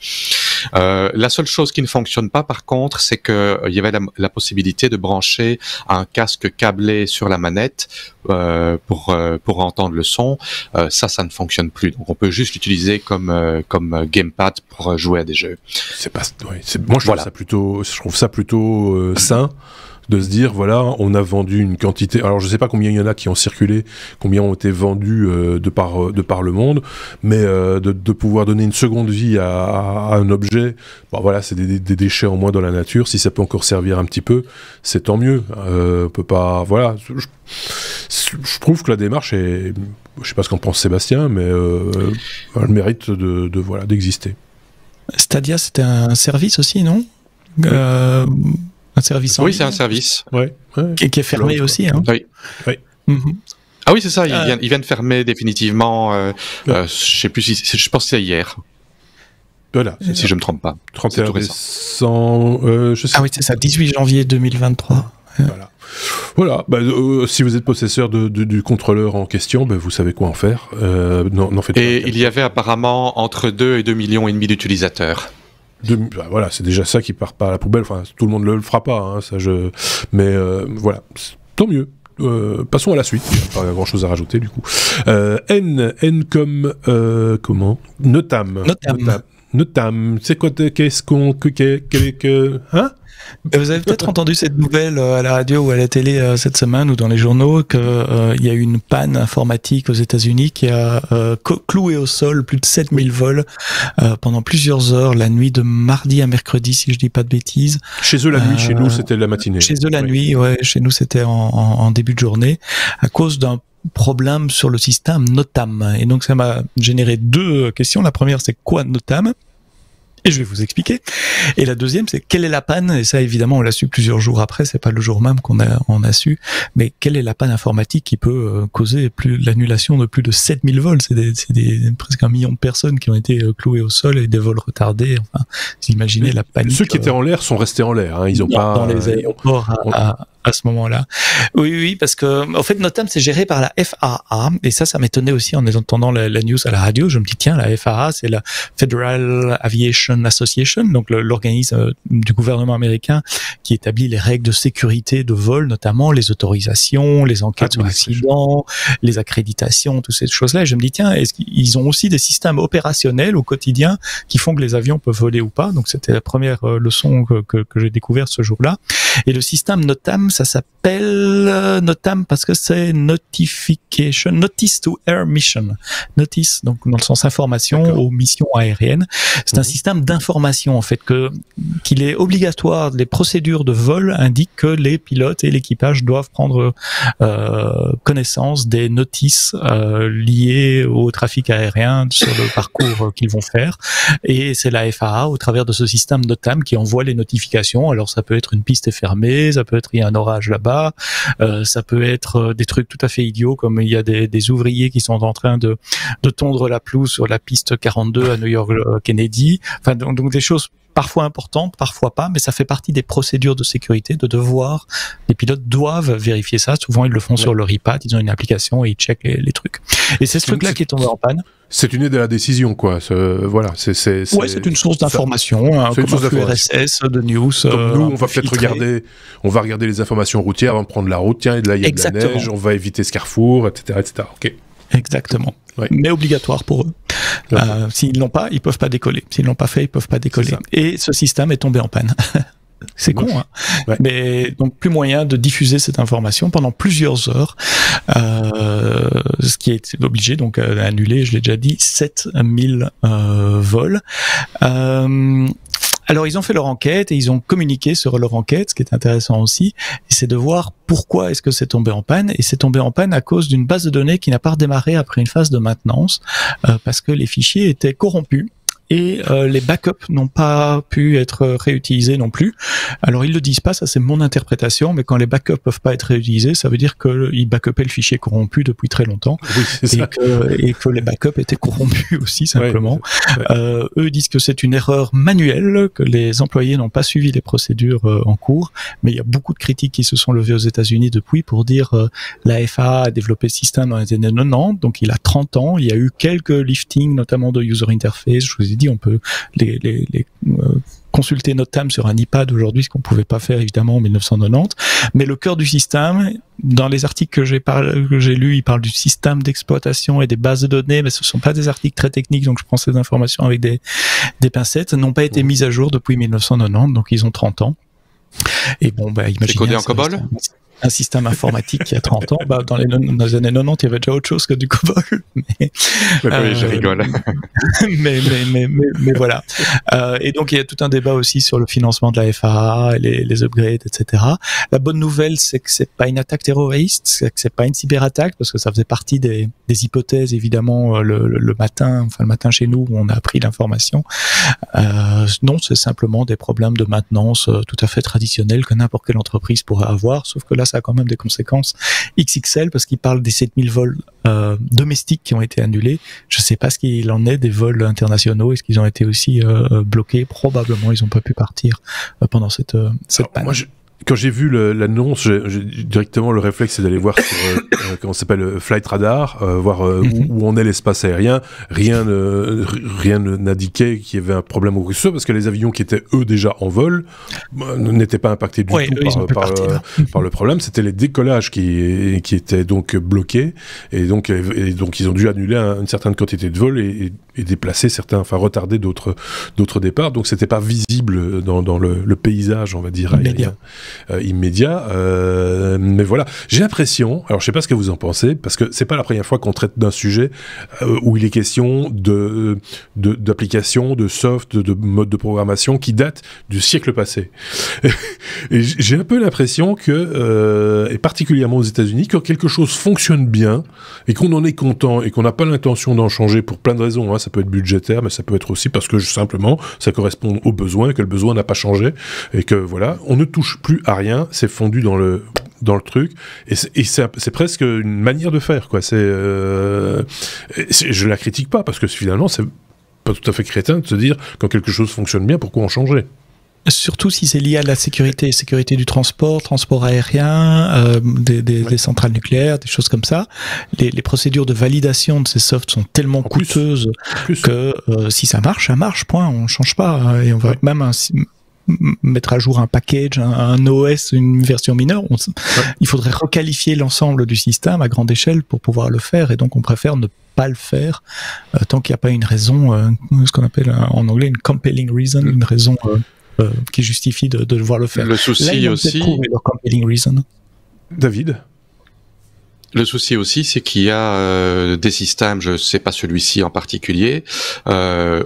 La seule chose qui ne fonctionne pas, par contre, c'est que il y avait la possibilité de brancher un casque câblé sur la manette pour entendre le son. Ça ne fonctionne plus. Donc, on peut juste l'utiliser comme gamepad pour jouer à des jeux. Moi, je trouve ça plutôt sain de se dire, voilà, on a vendu une quantité... Alors, je ne sais pas combien il y en a qui ont circulé, combien ont été vendus de par le monde, mais de pouvoir donner une seconde vie à un objet, bon, voilà, c'est des déchets en moins dans la nature. Si ça peut encore servir un petit peu, c'est tant mieux. On peut pas... Voilà. Je trouve que la démarche est... Je ne sais pas ce qu'en pense Sébastien, mais elle mérite d'exister. Stadia, c'était un service aussi, non ? Un service en ligne. Oui, c'est un service. Qui est fermé aussi. Hein. Oui. Ah oui, c'est ça. Ils viennent fermer définitivement. Je sais plus je pense que c'est hier. Voilà. Si je me trompe pas. 31 décembre. Ah oui, c'est ça. 18 janvier 2023. Voilà. Si vous êtes possesseur du contrôleur en question, vous savez quoi en faire. N'en faites pas. Et il y avait apparemment entre 2 et 2,5 millions d'utilisateurs. Voilà, c'est déjà ça qui part pas à la poubelle. Enfin, tout le monde ne le fera pas, hein, mais voilà, tant mieux. Passons à la suite. Il n'y a pas grand chose à rajouter du coup. N comme comment ? Notam. C'est quoi ? Qu'est-ce qu'on hein ? Vous avez peut-être entendu cette nouvelle à la radio ou à la télé cette semaine ou dans les journaux qu'il y a eu une panne informatique aux États-Unis qui a cloué au sol plus de 7000 vols pendant plusieurs heures la nuit de mardi à mercredi, si je dis pas de bêtises. Chez eux la nuit, chez nous c'était la matinée. Chez eux la nuit, chez nous c'était en début de journée à cause d'un problème sur le système Notam. Et donc ça m'a généré deux questions. La première, c'est quoi Notam ? Et je vais vous expliquer. Et la deuxième, c'est quelle est la panne ? Et ça, évidemment, on l'a su plusieurs jours après. C'est pas le jour même qu'on a su. Mais quelle est la panne informatique qui peut causer l'annulation de plus de 7000 vols ? C'est presque 1 million de personnes qui ont été clouées au sol et des vols retardés. Enfin, vous imaginez la panique. Ceux qui étaient en l'air sont restés en l'air. Hein. Ils ont pas dans les aéroports à ce moment-là. Oui, parce que en fait NOTAM c'est géré par la FAA et ça m'étonnait aussi en entendant la news à la radio. Je me dis tiens, la FAA c'est la Federal Aviation Association, donc l'organisme du gouvernement américain qui établit les règles de sécurité de vol, notamment les autorisations, les enquêtes sur l'accident, les accréditations, toutes ces choses-là. Et je me dis tiens, est-ce qu'ils ont aussi des systèmes opérationnels au quotidien qui font que les avions peuvent voler ou pas? Donc c'était la première leçon que j'ai découverte ce jour-là. Et le système NOTAM, ça s'appelle NOTAM parce que c'est Notice to Air Mission. Notice, donc dans le sens information aux missions aériennes. C'est un système d'information en fait qu'il est obligatoire. Les procédures de vol indiquent que les pilotes et l'équipage doivent prendre connaissance des notices liées au trafic aérien sur le parcours qu'ils vont faire. Et c'est la FAA au travers de ce système NOTAM qui envoie les notifications. Alors ça peut être une piste fermée, ça peut être il y a un orage là-bas, ça peut être des trucs tout à fait idiots comme il y a des ouvriers qui sont en train de tondre la pelouse sur la piste 42 à New York Kennedy. Enfin donc des choses parfois importantes, parfois pas, mais ça fait partie des procédures de sécurité, de devoir. Les pilotes doivent vérifier ça. Souvent, ils le font sur leur iPad, ils ont une application et ils checkent les trucs. Et c'est ce truc-là qui est tombé en panne. C'est une aide à la décision, quoi. Voilà, c'est une source d'information, comme un RSS de news. Donc nous, on va peut-être regarder les informations routières avant de prendre la route. Tiens, là, il y a de la neige, on va éviter ce carrefour, etc., etc. Ok. Exactement. Ouais. Mais obligatoire pour eux. S'ils l'ont pas, ils peuvent pas décoller. S'ils l'ont pas fait, ils peuvent pas décoller. Et ce système est tombé en panne. C'est con, hein. Ouais. Mais donc plus moyen de diffuser cette information pendant plusieurs heures, ce qui est obligé donc à annuler, je l'ai déjà dit, 7000 vols. Alors ils ont fait leur enquête et ils ont communiqué sur leur enquête, ce qui est intéressant aussi, c'est de voir pourquoi est-ce que c'est tombé en panne. Et c'est tombé en panne à cause d'une base de données qui n'a pas redémarré après une phase de maintenance, parce que les fichiers étaient corrompus. Et les backups n'ont pas pu être réutilisés non plus. Alors ils le disent pas, ça c'est mon interprétation, mais quand les backups peuvent pas être réutilisés, ça veut dire qu'ils backupaient le fichier corrompu depuis très longtemps, et que les backups étaient corrompus aussi simplement. Eux disent que c'est une erreur manuelle, que les employés n'ont pas suivi les procédures en cours, mais il y a beaucoup de critiques qui se sont levées aux États-Unis depuis pour dire la FAA a développé ce système dans les années 90, donc il a 30 ans, il y a eu quelques liftings, notamment de user interface. Je vous ai dit, on peut les consulter NOTAM sur un iPad aujourd'hui, ce qu'on pouvait pas faire évidemment en 1990. Mais le cœur du système, dans les articles que j'ai lus, il parle du système d'exploitation et des bases de données, mais ce sont pas des articles très techniques, donc je prends ces informations avec des pincettes, n'ont pas été mises à jour depuis 1990, donc ils ont 30 ans. Et bon, imaginez. C'est codé en COBOL? Un système informatique qui a 30 ans, dans les années 90, il y avait déjà autre chose que du COBOL. Mais oui, je rigole. mais voilà. Et donc, il y a tout un débat aussi sur le financement de la FAA, les upgrades, etc. La bonne nouvelle, c'est que c'est pas une attaque terroriste, c'est que c'est pas une cyberattaque, parce que ça faisait partie des hypothèses, évidemment, le matin chez nous, où on a appris l'information. Non, c'est simplement des problèmes de maintenance tout à fait traditionnels que n'importe quelle entreprise pourrait avoir, sauf que là, ça a quand même des conséquences XXL parce qu'il parle des 7000 vols domestiques qui ont été annulés. Je sais pas ce qu'il en est des vols internationaux. Est-ce qu'ils ont été aussi bloqués? Probablement, ils n'ont pas pu partir pendant cette panne. Quand j'ai vu l'annonce, directement le réflexe c'est d'aller voir sur comment ça s'appelle, Flight Radar, voir où en est l'espace aérien. Rien n'indiquait qu'il y avait un problème ou quoi que ce soit, parce que les avions qui étaient eux déjà en vol n'étaient pas impactés du tout par le problème. C'était les décollages qui étaient donc bloqués, et donc ils ont dû annuler une certaine quantité de vols et déplacer certains, enfin retarder d'autres départs. Donc c'était pas visible dans le paysage, on va dire, aérien. Immédiat, mais voilà, j'ai l'impression, alors je sais pas ce que vous en pensez, parce que c'est pas la première fois qu'on traite d'un sujet où il est question d'applications, de soft, de mode de programmation qui datent du siècle passé. Et j'ai un peu l'impression que, et particulièrement aux États-Unis, quand quelque chose fonctionne bien et qu'on en est content et qu'on n'a pas l'intention d'en changer pour plein de raisons, hein, ça peut être budgétaire, mais ça peut être aussi parce que simplement ça correspond aux besoins, que le besoin n'a pas changé et que voilà, on ne touche plus à rien, c'est fondu dans le truc, et c'est presque une manière de faire, quoi. Je la critique pas, parce que finalement c'est pas tout à fait crétin de se dire quand quelque chose fonctionne bien, pourquoi en changer? Surtout si c'est lié à la sécurité du transport aérien, des centrales nucléaires, des choses comme ça. Les procédures de validation de ces softs sont tellement coûteuses que si ça marche, point, on change pas. Et on va même mettre à jour un package, un OS, une version mineure. Il faudrait requalifier l'ensemble du système à grande échelle pour pouvoir le faire, et donc on préfère ne pas le faire tant qu'il n'y a pas une raison, ce qu'on appelle en anglais une compelling reason, une raison qui justifie de devoir le faire. Le souci là, aussi, leur compelling reason. David. Le souci aussi, c'est qu'il y a des systèmes, je ne sais pas celui-ci en particulier,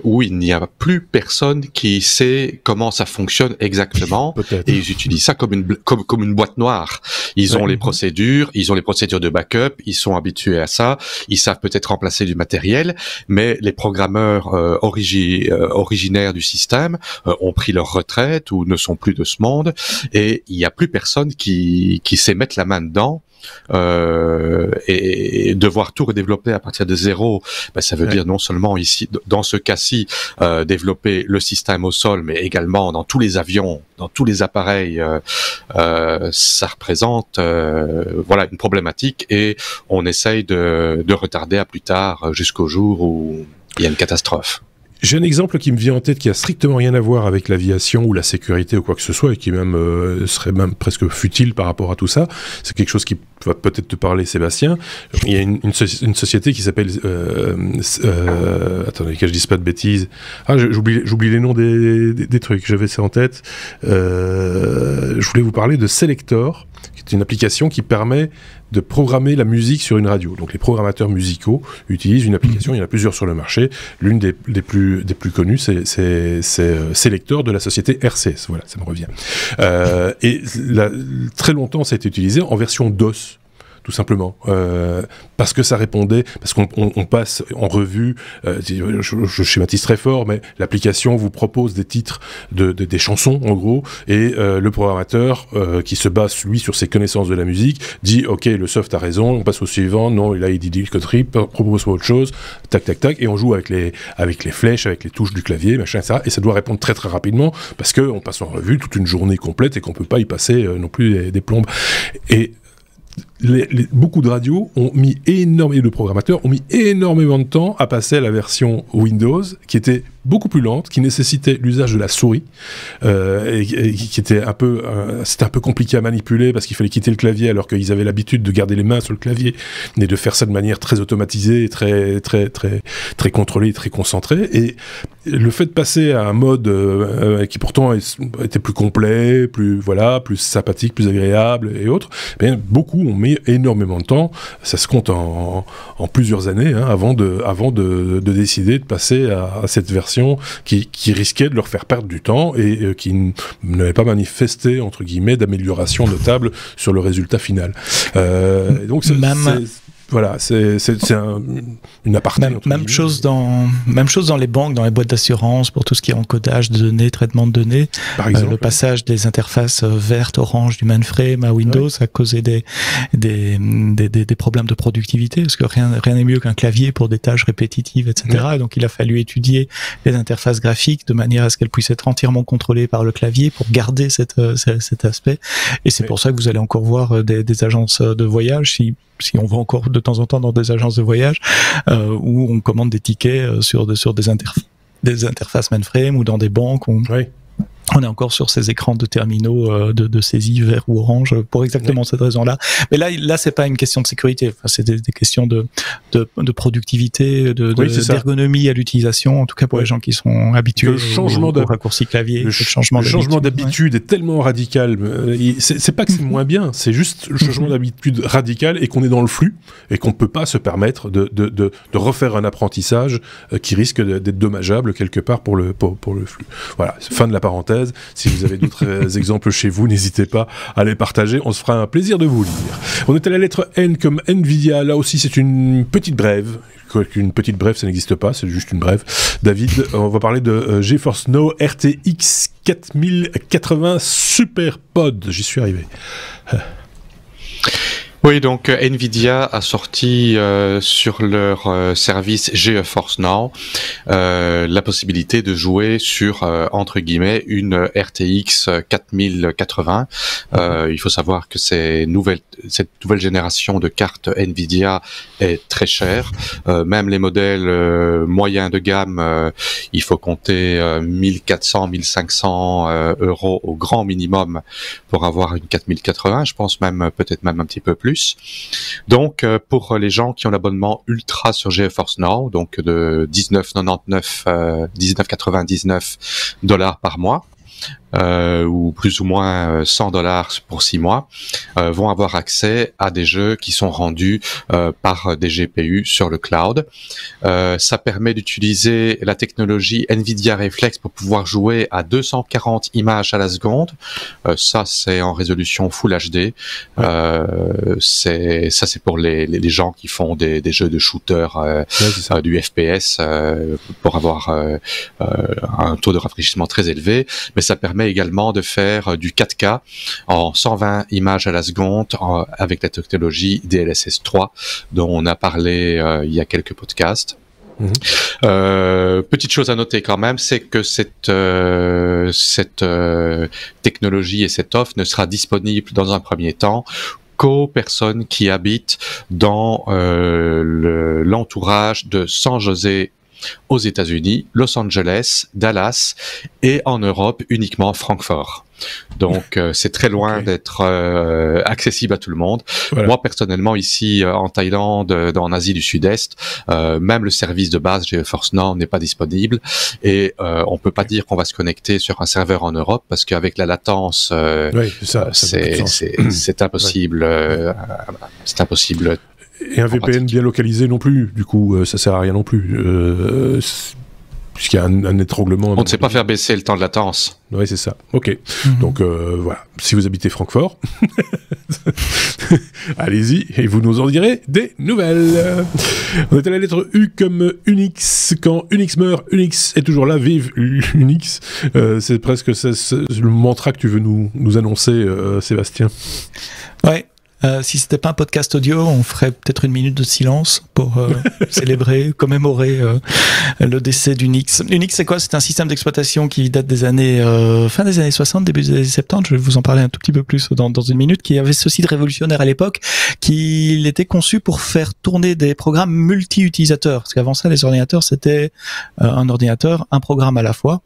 où il n'y a plus personne qui sait comment ça fonctionne exactement, et ils utilisent ça comme une boîte noire. Ils ont les procédures, de backup, ils sont habitués à ça, ils savent peut-être remplacer du matériel, mais les programmeurs originaires du système ont pris leur retraite ou ne sont plus de ce monde, et il n'y a plus personne qui sait mettre la main dedans. Et devoir tout redévelopper à partir de zéro, ça veut dire non seulement ici, dans ce cas-ci, développer le système au sol, mais également dans tous les avions, dans tous les appareils. Ça représente une problématique, et on essaye de retarder à plus tard, jusqu'au jour où il y a une catastrophe. J'ai un exemple qui me vient en tête qui a strictement rien à voir avec l'aviation ou la sécurité ou quoi que ce soit, et qui même serait même presque futile par rapport à tout ça. C'est quelque chose qui va peut-être te parler, Sébastien. Il y a une société qui s'appelle attendez que je dise pas de bêtises. J'oublie les noms des trucs. J'avais ça en tête. Je voulais vous parler de Selector, qui est une application qui permet de programmer la musique sur une radio. Donc les programmateurs musicaux utilisent une application, il y en a plusieurs sur le marché. L'une des plus connues, c'est Selector de la société RCS. Voilà, ça me revient. Et très longtemps, ça a été utilisé en version DOS. Tout simplement, parce que ça répondait, parce qu'on passe en revue, je schématise très fort, mais l'application vous propose des titres des chansons, en gros, et le programmateur, qui se base, lui, sur ses connaissances de la musique, dit, ok, le soft a raison, on passe au suivant, non, là, il dit une connerie, propose-moi autre chose, tac, tac, tac, et on joue avec les flèches, avec les touches du clavier, machin, etc., et ça doit répondre très, très rapidement, parce qu'on passe en revue toute une journée complète, et qu'on peut pas y passer non plus des plombes. Et beaucoup de radios de programmateurs ont mis énormément de temps à passer à la version Windows, qui était beaucoup plus lente, qui nécessitait l'usage de la souris, et qui était c'était un peu compliqué à manipuler parce qu'il fallait quitter le clavier alors qu'ils avaient l'habitude de garder les mains sur le clavier, mais de faire ça de manière très automatisée, très très très très contrôlée, très concentrée. Et le fait de passer à un mode qui pourtant était plus complet, plus sympathique, plus agréable et autres, beaucoup ont mis énormément de temps. Ça se compte en plusieurs années avant de décider de passer à cette version qui risquait de leur faire perdre du temps et qui n'avait pas manifesté, entre guillemets, d'amélioration notable sur le résultat final. Et donc voilà, c'est une aparté. Même chose dans les banques, dans les boîtes d'assurance, pour tout ce qui est encodage de données, traitement de données. Par exemple, le passage des interfaces vertes, orange du mainframe à Windows a causé des problèmes de productivité, parce que rien n'est mieux qu'un clavier pour des tâches répétitives, etc. Ouais. Donc il a fallu étudier les interfaces graphiques de manière à ce qu'elles puissent être entièrement contrôlées par le clavier pour garder cet aspect. Et c'est pour ça que vous allez encore voir des agences de voyage, si on va encore de temps en temps dans des agences de voyage, où on commande des tickets sur des interfaces mainframe, ou dans des banques. On est encore sur ces écrans de terminaux de saisie vert ou orange pour exactement cette raison-là. Mais là, c'est pas une question de sécurité. Enfin, c'est des questions de productivité, d'ergonomie à l'utilisation. En tout cas, pour les gens qui sont habitués au raccourci clavier. Le changement d'habitude est tellement radical. C'est pas que c'est moins bien. C'est juste le changement d'habitude radical et qu'on est dans le flux et qu'on peut pas se permettre de refaire un apprentissage qui risque d'être dommageable quelque part pour le flux. Voilà. Fin de la parenthèse. Si vous avez d'autres exemples chez vous, n'hésitez pas à les partager, on se fera un plaisir de vous lire. On est à la lettre N comme Nvidia, là aussi c'est une petite brève. Une petite brève, ça n'existe pas, c'est juste une brève. David, on va parler de GeForce Now RTX 4080 SuperPod, j'y suis arrivé. Oui, donc Nvidia a sorti sur leur service GeForce Now la possibilité de jouer sur entre guillemets une RTX 4080. Il faut savoir que cette nouvelle génération de cartes Nvidia est très chère. Même les modèles moyens de gamme, il faut compter 1400-1500 euros au grand minimum pour avoir une 4080. Je pense même peut-être même un petit peu plus. Donc, pour les gens qui ont l'abonnement ultra sur GeForce Now, donc de $19,99 par mois, ou plus ou moins $100 pour 6 mois, vont avoir accès à des jeux qui sont rendus par des GPU sur le cloud. Ça permet d'utiliser la technologie Nvidia Reflex pour pouvoir jouer à 240 images à la seconde. Ça, c'est en résolution Full HD. C'est pour les gens qui font des jeux de shooter, du FPS, pour avoir un taux de rafraîchissement très élevé. Mais ça permet également de faire du 4K en 120 images à la seconde avec la technologie DLSS 3 dont on a parlé il y a quelques podcasts. Petite chose à noter quand même, c'est que cette technologie et cette offre ne sera disponible dans un premier temps qu'aux personnes qui habitent dans l'entourage de San José aux États-Unis, Los Angeles, Dallas et en Europe uniquement Francfort. Donc c'est très loin d'être accessible à tout le monde. Voilà. Moi personnellement ici en Thaïlande, en Asie du Sud-Est, même le service de base GeForce Now n'est pas disponible et on peut pas dire qu'on va se connecter sur un serveur en Europe parce qu'avec la latence, c'est impossible. C'est impossible. Et un VPN bien localisé non plus, du coup, ça sert à rien non plus. Puisqu'il y a un étranglement. On ne sait pas faire baisser le temps de latence. Oui, c'est ça. Ok. Donc, voilà. Si vous habitez Francfort, allez-y et vous nous en direz des nouvelles. On est à la lettre U comme Unix. Quand Unix meurt, Unix est toujours là. Vive Unix. C'est presque le mantra que tu veux nous annoncer, Sébastien. Ouais. Si c'était pas un podcast audio, on ferait peut-être une minute de silence pour célébrer, commémorer le décès d'Unix. Unix, c'est quoi? C'est un système d'exploitation qui date des années fin des années 60, début des années 70. Je vais vous en parler un tout petit peu plus dans une minute. Qui avait ceci de révolutionnaire à l'époque, qu'il était conçu pour faire tourner des programmes multi-utilisateurs. Parce qu'avant ça, les ordinateurs, c'était un ordinateur, un programme à la fois.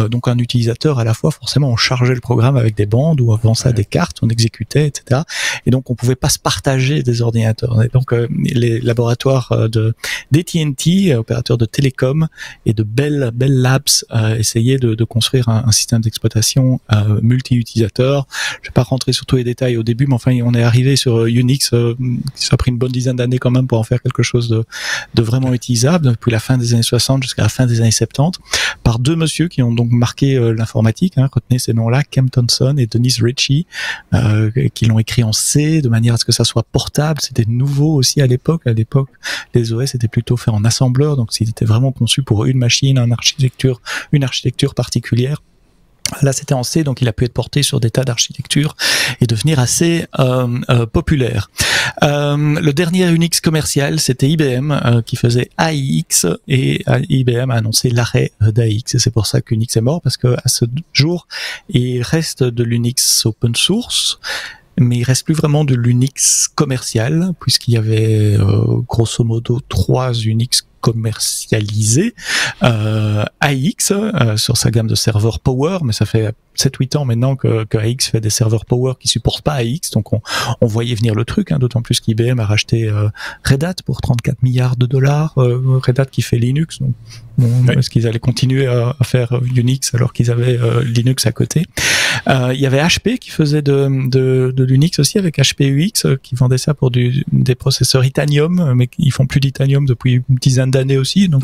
Donc un utilisateur à la fois, forcément on chargeait le programme avec des bandes ou avant ça des cartes, on exécutait, etc. Et donc on pouvait pas se partager des ordinateurs. Et donc les laboratoires d'AT&T, opérateurs de télécom, et de Bell Labs essayaient de construire un système d'exploitation multi-utilisateur. Je vais pas rentrer sur tous les détails au début, mais enfin on est arrivé sur Unix, ça a pris une bonne dizaine d'années quand même pour en faire quelque chose de vraiment utilisable, depuis la fin des années 60 jusqu'à la fin des années 70, par deux messieurs qui ont donc marqué l'informatique, retenez ces noms-là, Kem Thompson et Dennis Ritchie, qui l'ont écrit en C de manière à ce que ça soit portable. C'était nouveau aussi à l'époque. À l'époque, les OS étaient plutôt faits en assembleur, donc c'était vraiment conçu pour une machine, une architecture particulière. Là, c'était en C, donc il a pu être porté sur des tas d'architectures et devenir assez populaire. Le dernier Unix commercial, c'était IBM qui faisait AIX, et IBM a annoncé l'arrêt d'AIX. Et c'est pour ça qu'Unix est mort, parce que à ce jour, il reste de l'Unix open source, mais il reste plus vraiment de l'Unix commercial, puisqu'il y avait grosso modo 3 Unix commercialisé, AIX sur sa gamme de serveurs Power, mais ça fait 7-8 ans maintenant que AIX fait des serveurs Power qui supportent pas AIX, donc on voyait venir le truc, d'autant plus qu'IBM a racheté Red Hat pour $34 milliards, Red Hat qui fait Linux, donc est-ce qu'ils allaient continuer à faire Unix alors qu'ils avaient Linux à côté? Il y avait HP qui faisait de l'Unix aussi, avec HPUX, qui vendait ça pour des processeurs Itanium, mais ils font plus d'Itanium depuis une dizaine d'années aussi, donc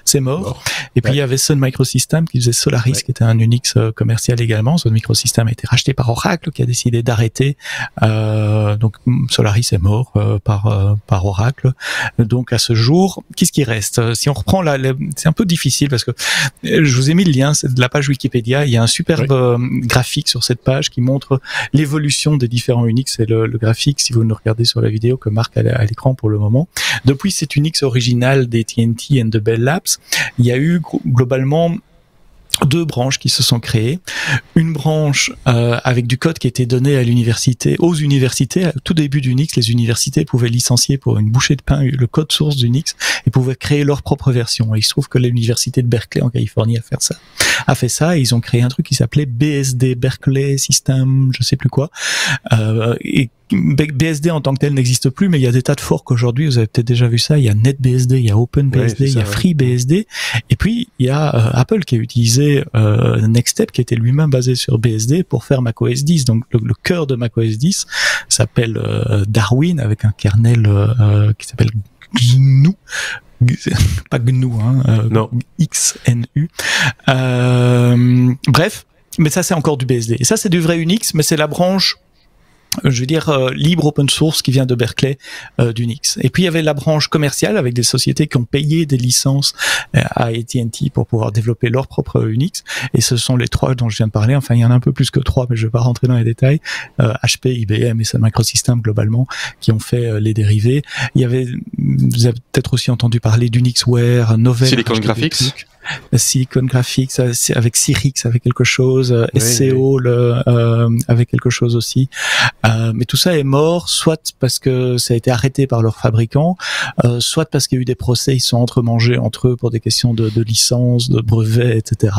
c'est mort. Et puis il y avait Sun Microsystems qui faisait Solaris, qui était un Unix commercial également. Sun Microsystems a été racheté par Oracle, qui a décidé d'arrêter. Donc Solaris est mort par Oracle. Donc à ce jour, qu'est-ce qui reste? Si on reprend c'est un peu difficile parce que je vous ai mis le lien, c'est de la page Wikipédia. Il y a un superbe graphique Unix sur cette page qui montre l'évolution des différents Unix et le graphique, si vous nous regardez sur la vidéo que Marc a à l'écran pour le moment. Depuis cette Unix originale des TNT et de Bell Labs, il y a eu globalement 2 branches qui se sont créées. Une branche avec du code qui était donné aux universités. Au tout début d'Unix, les universités pouvaient licencier pour une bouchée de pain le code source d'Unix et pouvaient créer leur propre version. Et il se trouve que l'université de Berkeley en Californie a fait ça et ils ont créé un truc qui s'appelait BSD, Berkeley System, je sais plus quoi. Et BSD en tant que tel n'existe plus, mais il y a des tas de forks aujourd'hui, vous avez peut-être déjà vu ça, il y a NetBSD, il y a OpenBSD, il y a FreeBSD, et puis il y a Apple qui a utilisé NextStep qui était lui-même basé sur BSD pour faire macOS 10, donc le cœur de macOS 10 s'appelle Darwin avec un kernel qui s'appelle GNU, pas GNU, non. XNU. Bref, mais ça c'est encore du BSD, et ça c'est du vrai Unix, mais c'est la branche libre open source qui vient de Berkeley d'Unix. Et puis il y avait la branche commerciale avec des sociétés qui ont payé des licences à AT&T pour pouvoir développer leur propre Unix. Et ce sont les 3 dont je viens de parler. Enfin, il y en a un peu plus que 3, mais je vais pas rentrer dans les détails. HP, IBM et Sun Microsystems globalement qui ont fait les dérivés. Il y avait, vous avez peut-être aussi entendu parler d'UnixWare, Novell, Silicon Graphics. Silicon Graphics avec Cyrix avec quelque chose, SCO avec quelque chose aussi, mais tout ça est mort, soit parce que ça a été arrêté par leurs fabricants, soit parce qu'il y a eu des procès, ils sont entremangés entre eux pour des questions de licence, de brevets, etc.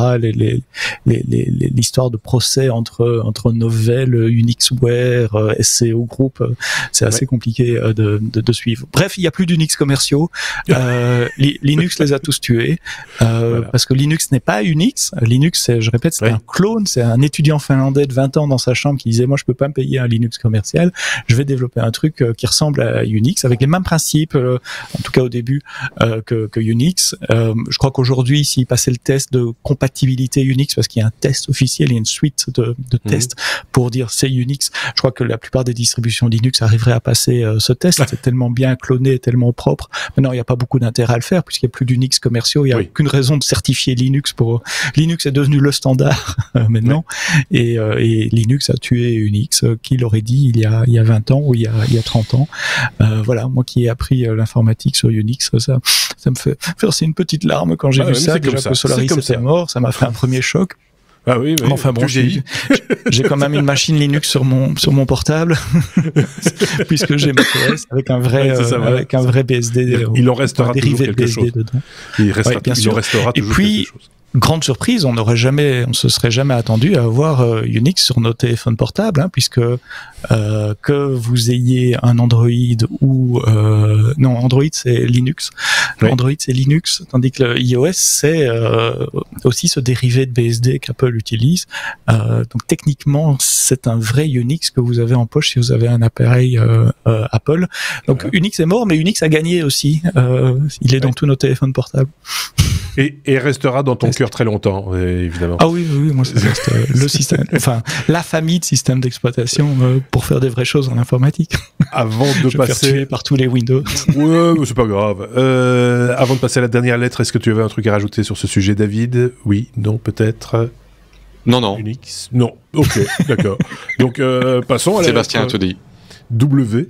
L'histoire de procès entre Novell, UnixWare, SCO Group, c'est assez compliqué de suivre. Bref, il y a plus d'Unix commerciaux, Linux les a tous tués. Parce que Linux n'est pas Unix. Linux, je répète, c'est un clone. C'est un étudiant finlandais de 20 ans dans sa chambre qui disait, moi, je peux pas me payer un Linux commercial. Je vais développer un truc qui ressemble à Unix avec les mêmes principes, en tout cas au début, que Unix. Je crois qu'aujourd'hui, s'il passait le test de compatibilité Unix, parce qu'il y a un test officiel, il y a une suite de tests pour dire c'est Unix, je crois que la plupart des distributions Linux arriveraient à passer ce test. C'est tellement bien cloné, tellement propre. Maintenant, il n'y a pas beaucoup d'intérêt à le faire puisqu'il n'y a plus d'Unix commerciaux. Il n'y a aucune raison de certifier Linux Linux est devenu le standard maintenant et Linux a tué Unix. Qui l'aurait dit il y a 20 ans ou il y a 30 ans. Voilà, moi qui ai appris l'informatique sur Unix, ça me fait verser une petite larme quand j'ai vu ça. Déjà que Solaris était mort, ça m'a fait un premier choc. Ah oui, oui. Enfin bon, j'ai quand même une machine Linux sur mon portable, puisque j'ai macOS avec un vrai BSD. Il en restera toujours quelque chose. Dedans. Il en restera toujours quelque chose. Grande surprise, on se serait jamais attendu à avoir Unix sur nos téléphones portables, puisque que vous ayez un Android ou non, Android c'est Linux. Android c'est Linux, tandis que le iOS c'est aussi ce dérivé de BSD qu'Apple utilise. Donc techniquement, c'est un vrai Unix que vous avez en poche si vous avez un appareil Apple. Donc Unix est mort, mais Unix a gagné aussi. Il est dans tous nos téléphones portables. Et restera dans ton cœur très longtemps, évidemment. Ah oui, moi c'est le système, enfin la famille de systèmes d'exploitation pour faire des vraies choses en informatique. Avant de je vais faire tuer par tous les Windows. Ouais, mais c'est pas grave. Avant de passer à la dernière lettre, est-ce que tu avais un truc à rajouter sur ce sujet, David? Oui, non, peut-être. Non. Unix? Non. Ok, d'accord. Donc passons à la Sébastien a tout dit. W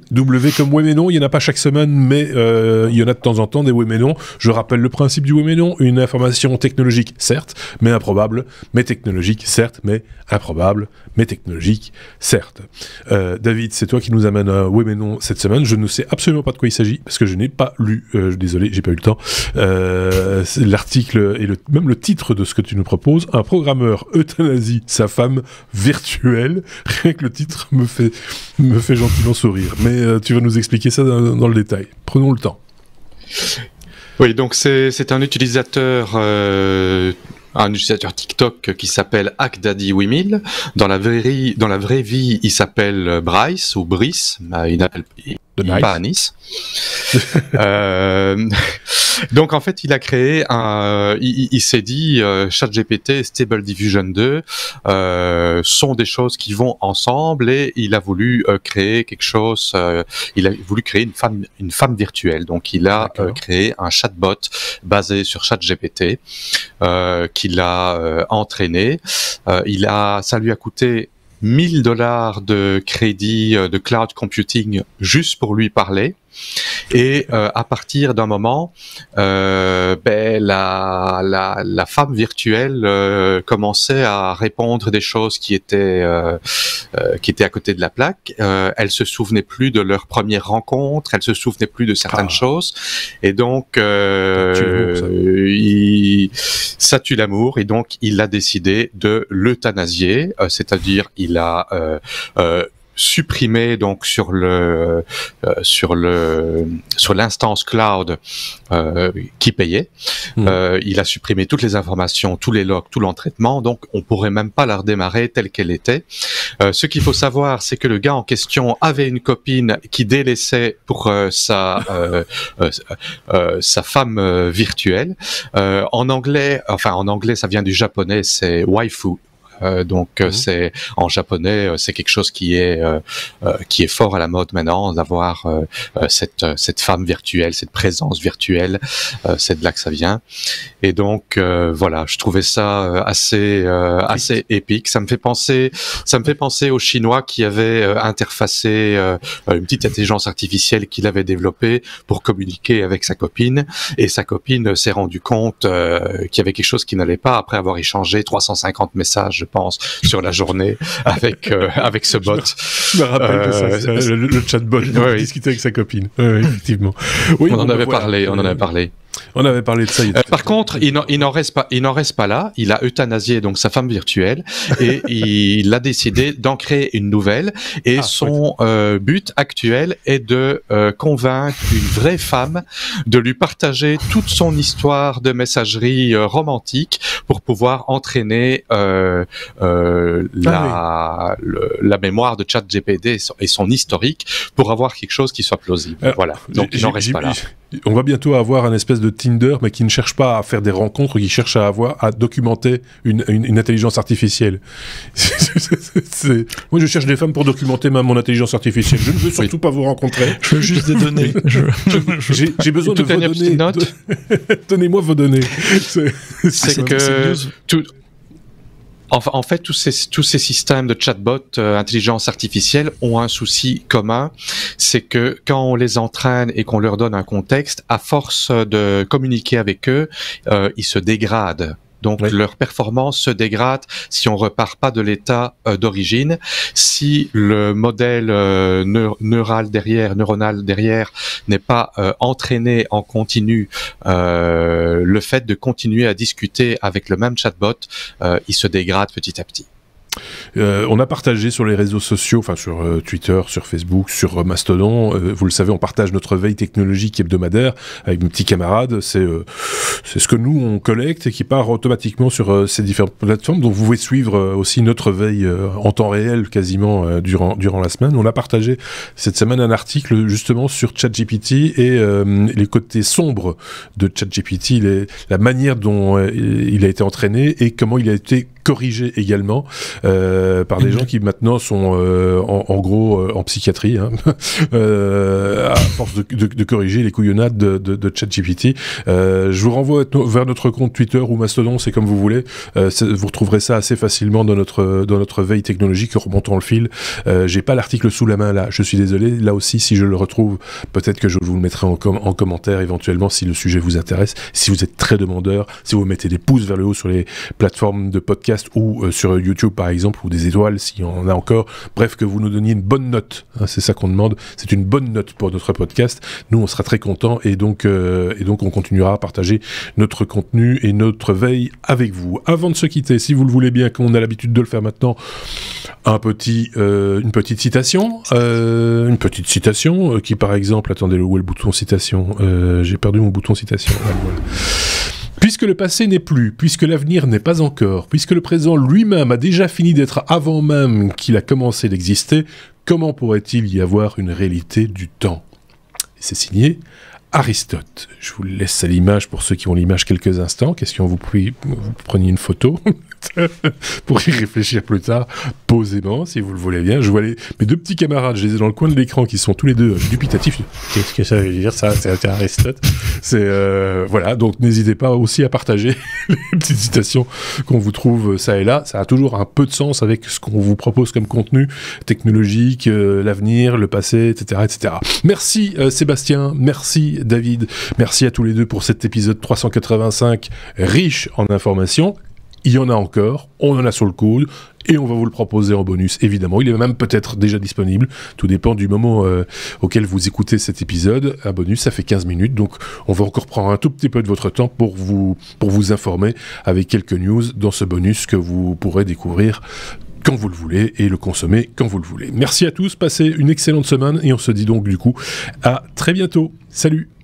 comme oui mais non, il n'y en a pas chaque semaine, mais il y en a de temps en temps des oui mais non. Je rappelle le principe du oui mais non, une information technologique, certes, mais improbable, mais technologique, certes, mais improbable, mais technologique, certes. David, c'est toi qui nous amène un oui mais non cette semaine. Je ne sais absolument pas de quoi il s'agit, parce que je n'ai pas lu, désolé, j'ai pas eu le temps, l'article et même le titre de ce que tu nous proposes. Un programmeur euthanasie sa femme virtuelle. Rien que le titre me fait gentiment sourire, mais tu vas nous expliquer ça dans le détail. Prenons le temps. Oui, donc c'est un utilisateur TikTok qui s'appelle HackDaddy8000. Dans la vraie vie, il s'appelle Bryce ou Brice. Il pas à Nice. Donc en fait, il a créé il s'est dit ChatGPT, Stable Diffusion 2 sont des choses qui vont ensemble, et il a voulu créer quelque chose. Il a voulu créer une femme virtuelle. Donc il a créé un chatbot basé sur ChatGPT qu'il a entraîné. Ça lui a coûté $1000 de crédit de cloud computing juste pour lui parler. Et à partir d'un moment, la femme virtuelle commençait à répondre des choses qui étaient à côté de la plaque. Elle se souvenait plus de leur première rencontre, elle se souvenait plus de certaines choses, et donc ça tue l'amour, et donc il a décidé de l'euthanasier, c'est-à-dire il a supprimé donc sur l'instance cloud qui payait. Il a supprimé toutes les informations, tous les logs, tout l'entraitement, donc on pourrait même pas la redémarrer telle qu'elle était. Ce qu'il faut savoir, c'est que le gars en question avait une copine qui délaissait pour sa femme virtuelle. En anglais, ça vient du japonais, c'est waifu. C'est en japonais, c'est quelque chose qui est fort à la mode maintenant, d'avoir cette femme virtuelle, cette présence virtuelle. C'est de là que ça vient. Et donc voilà, je trouvais ça assez épique. Ça me fait penser aux Chinois qui avaient interfacé une petite intelligence artificielle qu'il avait développée pour communiquer avec sa copine, et sa copine s'est rendue compte qu'il y avait quelque chose qui n'allait pas après avoir échangé 350 messages, je pense, sur la journée avec ce bot. Je me rappelle de ça, le chatbot, discuter avec sa copine. Oui, effectivement. Oui, on en avait parlé. On avait parlé de ça. Par contre, il n'en reste pas là. Il a euthanasié donc sa femme virtuelle, et il a décidé d'en créer une nouvelle. Et son but actuel est de convaincre une vraie femme de lui partager toute son histoire de messagerie romantique pour pouvoir entraîner la mémoire de ChatGPT et son historique pour avoir quelque chose qui soit plausible. Voilà. Donc il n'en reste pas là. On va bientôt avoir un espèce de Tinder, mais qui ne cherche pas à faire des rencontres, qui cherche à documenter une intelligence artificielle. Moi, je cherche des femmes pour documenter mon intelligence artificielle. Je ne veux surtout pas vous rencontrer. Je veux juste des données. J'ai besoin de vos données. Donnez-moi vos données. C'est que En fait, tous ces systèmes de chatbot, intelligence artificielle, ont un souci commun, c'est que quand on les entraîne et qu'on leur donne un contexte, à force de communiquer avec eux, ils se dégradent. Donc leur performance se dégrade si on repart pas de l'état d'origine. Si le modèle neuronal derrière n'est pas entraîné en continu, le fait de continuer à discuter avec le même chatbot, il se dégrade petit à petit. On a partagé sur les réseaux sociaux, enfin sur Twitter, sur Facebook, sur Mastodon, vous le savez, on partage notre veille technologique hebdomadaire avec mes petits camarades, c'est ce que nous on collecte et qui part automatiquement sur ces différentes plateformes, donc vous pouvez suivre aussi notre veille en temps réel quasiment durant la semaine. On a partagé cette semaine un article justement sur ChatGPT et les côtés sombres de ChatGPT, la manière dont il a été entraîné et comment il a été corrigé également par des gens qui maintenant sont en gros en psychiatrie à force de corriger les couillonnades de ChatGPT. Je vous renvoie vers notre compte Twitter ou Mastodon, c'est comme vous voulez. Vous retrouverez ça assez facilement dans notre veille technologique remontant le fil. J'ai pas l'article sous la main là, je suis désolé. Là aussi, si je le retrouve, peut-être que je vous le mettrai en commentaire éventuellement si le sujet vous intéresse. Si vous êtes très demandeur, si vous mettez des pouces vers le haut sur les plateformes de podcast ou sur YouTube par exemple, ou des étoiles s'il y en a encore, bref, que vous nous donniez une bonne note, c'est ça qu'on demande, c'est une bonne note pour notre podcast, nous on sera très contents et donc on continuera à partager notre contenu et notre veille avec vous. Avant de se quitter, si vous le voulez bien, comme on a l'habitude de le faire maintenant, une petite citation qui par exemple, attendez, où est le bouton citation, j'ai perdu mon bouton citation, voilà. Puisque le passé n'est plus, puisque l'avenir n'est pas encore, puisque le présent lui-même a déjà fini d'être avant même qu'il a commencé d'exister, Comment pourrait-il y avoir une réalité du temps ? Et c'est signé Aristote. Je vous laisse à l'image pour ceux qui ont l'image quelques instants. Question, vous preniez une photo pour y réfléchir plus tard, posément, si vous le voulez bien. Je vois mes deux petits camarades, je les ai dans le coin de l'écran, qui sont tous les deux dubitatifs. Qu'est-ce que ça veut dire, ça ? C'est Aristote. Voilà, donc n'hésitez pas aussi à partager les petites citations qu'on vous trouve ça et là. Ça a toujours un peu de sens avec ce qu'on vous propose comme contenu technologique, l'avenir, le passé, etc., etc. Merci Sébastien, merci David, merci à tous les deux pour cet épisode 385 riche en informations. Il y en a encore, on en a sur le coude, et on va vous le proposer en bonus, évidemment. Il est même peut-être déjà disponible, tout dépend du moment auquel vous écoutez cet épisode. Un bonus, ça fait 15 minutes, donc on va encore prendre un tout petit peu de votre temps pour vous informer avec quelques news dans ce bonus que vous pourrez découvrir quand vous le voulez et le consommer quand vous le voulez. Merci à tous, passez une excellente semaine, et on se dit donc du coup à très bientôt. Salut!